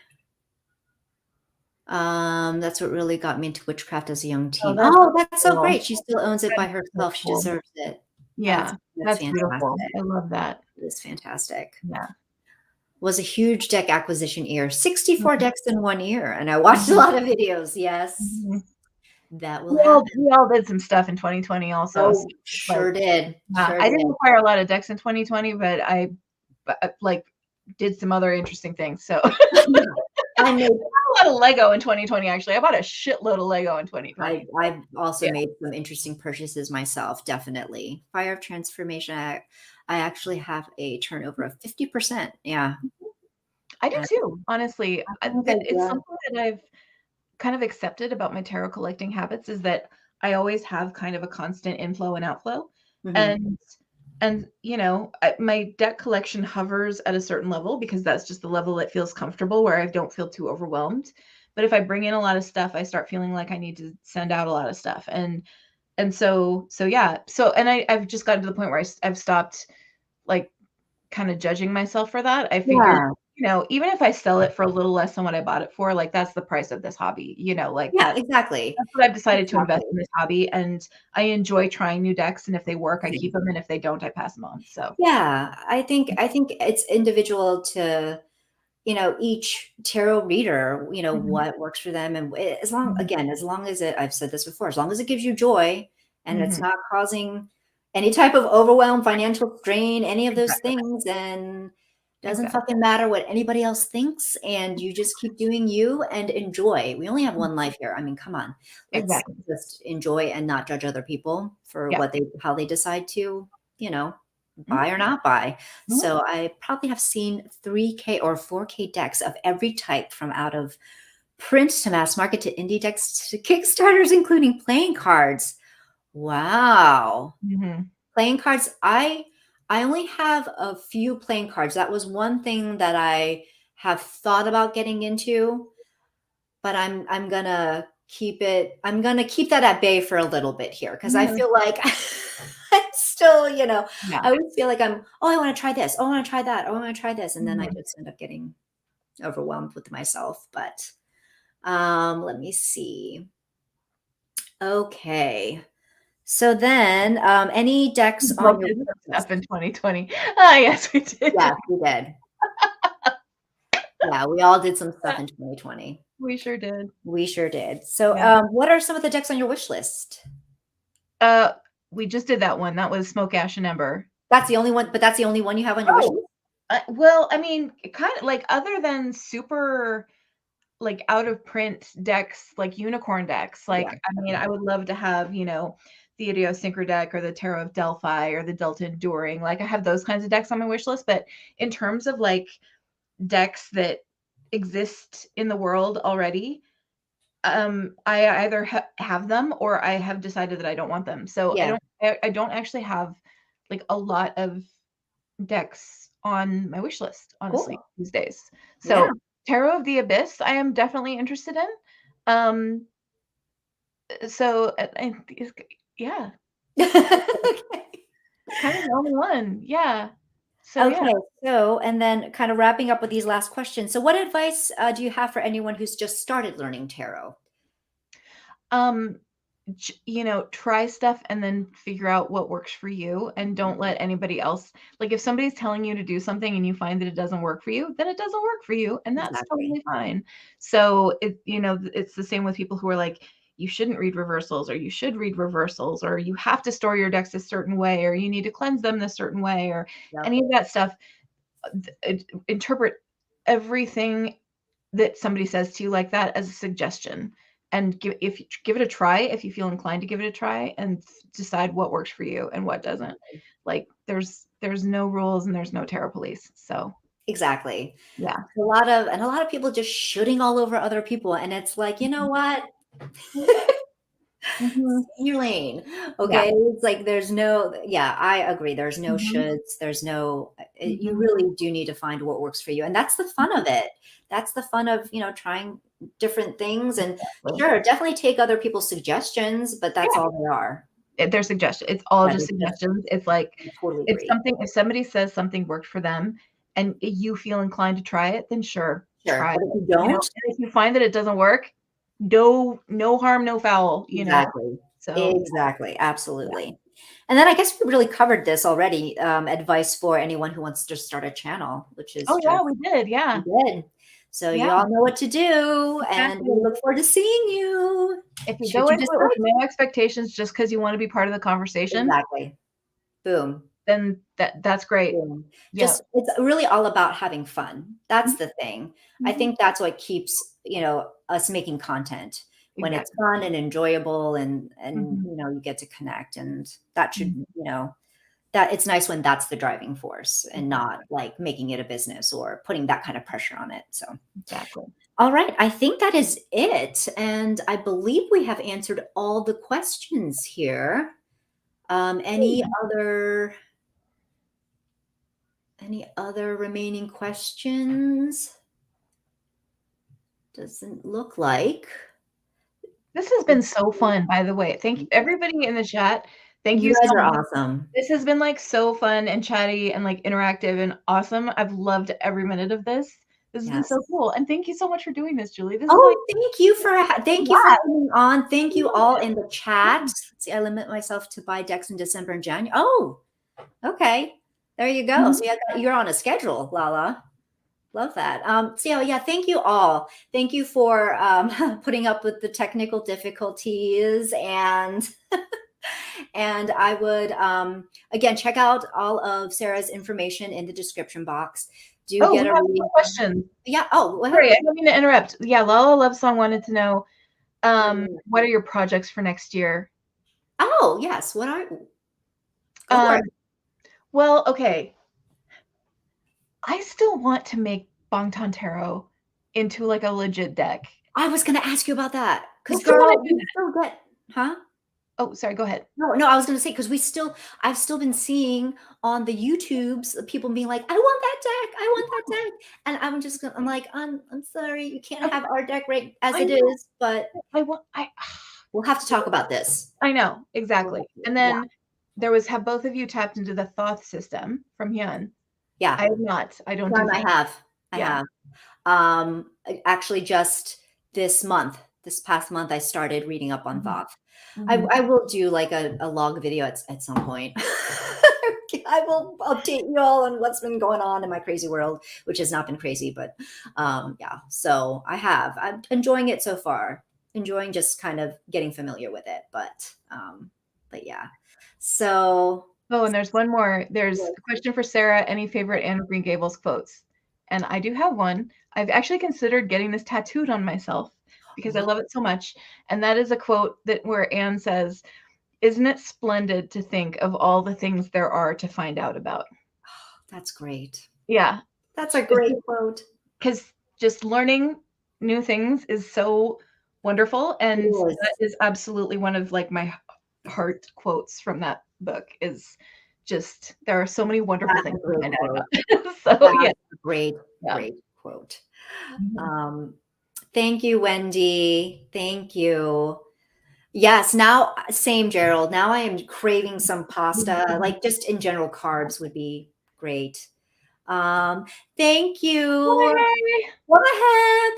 That's what really got me into witchcraft as a young Oh, teen. that's Oh, that's so cool. great. She still owns it That by is so herself. She cool. deserves it. That's Yeah, that's that's fantastic. beautiful. I love that. It is fantastic. Yeah. Was a huge deck acquisition year, 64 Mhm. decks in 1 year. And I watched a Mhm. lot of videos. Yes, Mhm. that will We all happen. we all did some stuff in 2020 also, so Oh, it's like sure did. yeah, Sure I didn't did. acquire a lot of decks in 2020, but like, did some other interesting things, so Yeah. I made a lot of Lego in 2020, actually. I bought a shitload of Lego in 2020. So, I've also yeah. made some interesting purchases myself, definitely. Fire of Transformation, I actually have a turnover of 50%. Yeah. I do too, honestly. It's Yeah. something that I've kind of accepted about my tarot collecting habits is that I always have kind of a constant inflow and outflow. Mhm. And my deck collection hovers at a certain level because that's just the level that feels comfortable where I don't feel too overwhelmed. But if I bring in a lot of stuff, I start feeling like I need to send out a lot of stuff. And so yeah. So and I've just gotten to the point where I've stopped like kind of judging myself for that. I figured, Yeah. even if I sell it for a little less than what I bought it for, like that's the price of this hobby, like Yeah, that's exactly. what I've decided to invest Exactly. in this hobby. And I enjoy trying new decks. And if they work, I keep them. And if they don't, I pass them on. So Yeah, I think it's individual to, each tarot reader, Mhm, what works for them. And mhm, as long as I've said this before, as long as it gives you joy and it's mhm. not causing any type of overwhelm, financial strain, any of those Exactly. things, then doesn't Exactly. fucking matter what anybody else thinks. And you just keep doing you and enjoy. We only have one life here. I mean, come on, let's Exactly. just enjoy and not judge other people for Yeah. how they decide to, you know, Mhm, buy or not buy. mhm. So I probably have seen 3K or 4K decks of every type, from out of print to mass market to indie decks to Kickstarters, including playing cards. Wow. Mhm. Playing cards. I only have a few playing cards. That was one thing that I have thought about getting into, but I'm gonna keep that at bay for a little bit here because I Mhm. feel like I'm still, Yeah. I always feel like oh, I want to try this. Oh, I want to try that. Oh, I want to try this. And then I Mhm. just end up getting overwhelmed with myself. But let me see. Okay. So then, any decks We on both your did wish some list? stuff in 2020. Ah, yes, we did. Yes, we did. Yeah, we all did some stuff in 2020. We sure did. We sure did. So, Yeah. what are some of the decks on your wish list? Uh, we just did that one. That was Smoke, Ash, and Ember. That's the only one, but that's the only one you have on your wish Oh, list? well, I mean, kind of like other than super like out of print decks, like unicorn decks. Yeah. Like, I mean, I would love to have, the Idiosynchro deck or the Tarot of Delphi or the Delta Enduring. Like, I have those kinds of decks on my wish list. But in terms of like decks that exist in the world already, I either have them or I have decided that I don't want them. So Yeah. I don't actually have like a lot of decks on my wish list, honestly, Cool. these days. Yeah. So Tarot of the Abyss, I am definitely interested in. Um, so yeah, Okay. kind of the only one. Yeah. So yeah. Okay. So, and then kind of wrapping up with these last questions. So, what advice do you have for anyone who's just started learning tarot? Um, try stuff and then figure out what works for you and don't let anybody else like if somebody's telling you to do something and you find that it doesn't work for you, then it doesn't work for you and that's Exactly. totally fine. So it's the same with people who are like you shouldn't read reversals or you should read reversals or you have to store your decks a certain way or you need to cleanse them this certain way or Yep. any of that stuff. Interpret everything that somebody says to you like that as a suggestion and give it a try if you feel inclined to give it a try and decide what works for you and what doesn't. Like there's no rules and there's no tarot police. So Exactly. yeah. A lot of people just shooting all over other people. And it's like, you know what? Mhm. Your lane. Yeah. Okay. It's like yeah, I agree. There's no Mhm. shoulds. You Mhm. really do need to find what works for you. And that's the fun of it. That's the fun of, trying different things. And Exactly. sure, definitely take other people's suggestions, but that's Yeah. all they are. They're suggestions. It's all Yeah, just they just suggestions. It's like I totally agree. if somebody says something worked for them and you feel inclined to try it, then sure, Sure. try it. But if you don't, And if you find that it doesn't work, no harm, no foul. exactly. So Exactly. yeah. Absolutely. And then I guess we really covered this already. Advice for anyone who wants to start a channel, which is Oh yeah, just we did. Yeah. good. So Yeah, you all know what to do, and we exactly. look forward to seeing you If you should go you into it with decide to. no expectations just because you want to be part of the conversation, Exactly. Boom. then that's great. Boom. Yeah. Just it's really all about having fun. That's Mhm, the thing. I mhm. think that's what keeps, us making content when it's Exactly. fun and enjoyable and Mhm, you get to connect, and that should, mhm. that it's nice when that's the driving force and not like making it a business or putting that kind of pressure on it. So Exactly. all right, I think that is it. And I believe we have answered all the questions here. Any other remaining questions? Doesn't look like. This has been so fun, by the way. Thank you, everybody in the chat. Thank you You guys so are much. awesome. This has been like so fun and chatty and like interactive and awesome. I've loved every minute of this. This has been so cool. And thank you so much for doing this, Julie. This is like, thank you for coming on. Thank you all in the chat. Let's see, I limit myself to buy decks in December and January. Oh, okay. There you go. So you're on a schedule, Lala. Love that. So yeah, thank you all. Thank you for putting up with the technical difficulties, and and I would again check out all of Sarah's information in the description box. Do we get have some questions. Yeah. Sorry, I don't mean to interrupt. Yeah, Lala Love Song wanted to know what are your projects for next year? Oh yes, what are? Go for it. Well, okay. I still want to make Bangtan Tarot into like a legit deck. I was going to ask you about that because huh? Oh, sorry. Go ahead. No, I was going to say because I've still been seeing on the YouTubes people being like, I want that deck, I want that deck, and I'm like, I'm sorry, you can't have our deck right as it is, but we'll have to talk about this. I know exactly. And then there was have both of you tapped into the Thoth system from Hyun? Yeah, I have not. I don't. I have. Actually, just this past month, I started reading up on Thoth. I will do like a log video at some point. I will update you all on what's been going on in my crazy world, which has not been crazy, but yeah. So I'm enjoying it so far. Enjoying just kind of getting familiar with it, but yeah. So. Oh, and there's one more. There's a question for Sarah. Any favorite Anne of Green Gables quotes? And I do have one. I've actually considered getting this tattooed on myself because I love it so much. And that is a quote where Anne says, "Isn't it splendid to think of all the things there are to find out about?" That's great. Yeah. That's a great quote. Because just learning new things is so wonderful. And that is absolutely one of like my heart quotes from that book is just, there are so many wonderful things to find out about. So yeah. Great quote. Thank you, Wendy. Thank you. Yes, now same, Gerald. Now I am craving some pasta. Like just in general, carbs would be great. Thank you. What a heck.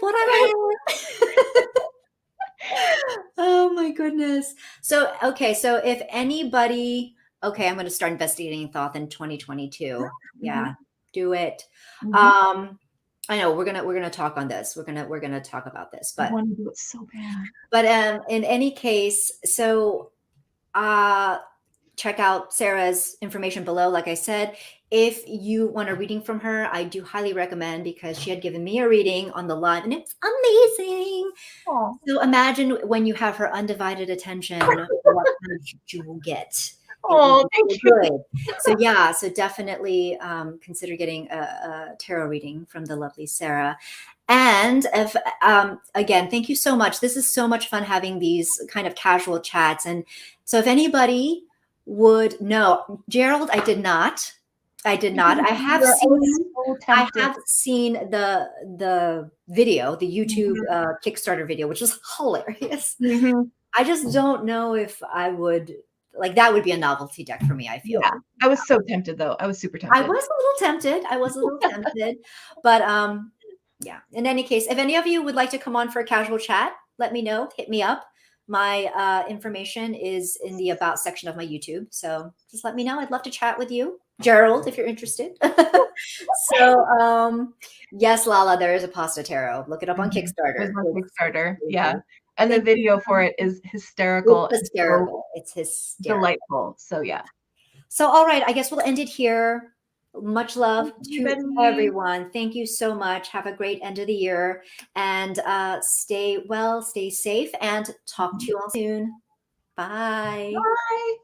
Oh my goodness. So if anybody, I'm going to start investigating Thoth in 2022. Yeah, do it. I know we're gonna talk on this. We're gonna talk about this, but I want to do it so bad. But in any case, so check out Sarah's information below. Like I said, if you want a reading from her, I do highly recommend, because she had given me a reading on the live and it's amazing. Aww. So imagine when you have her undivided attention, what kind of you will get. Oh, thank you. So yeah, so definitely consider getting a tarot reading from the lovely Sarah. And if again, thank you so much. This is so much fun having these kind of casual chats. And so if anybody would know, Gerald, I did not. I have seen the video, the YouTube Kickstarter video, which was hilarious. I just don't know if I would. Like that would be a novelty deck for me, I feel. Yeah, I was so tempted though. I was super tempted. I was a little tempted. But yeah, in any case, if any of you would like to come on for a casual chat, let me know, hit me up. My information is in the about section of my YouTube. So just let me know. I'd love to chat with you. Gerald, if you're interested. So yes, Lala, there is a pasta tarot. Look it up on Kickstarter. Kickstarter, yeah. And the video for it is hysterical. It's hysterical. It's hysterical. Delightful. So yeah. So all right, I guess we'll end it here. Much love to everyone. Thank you so much. Have a great end of the year, and stay well, stay safe, and talk to you all soon. Bye. Bye.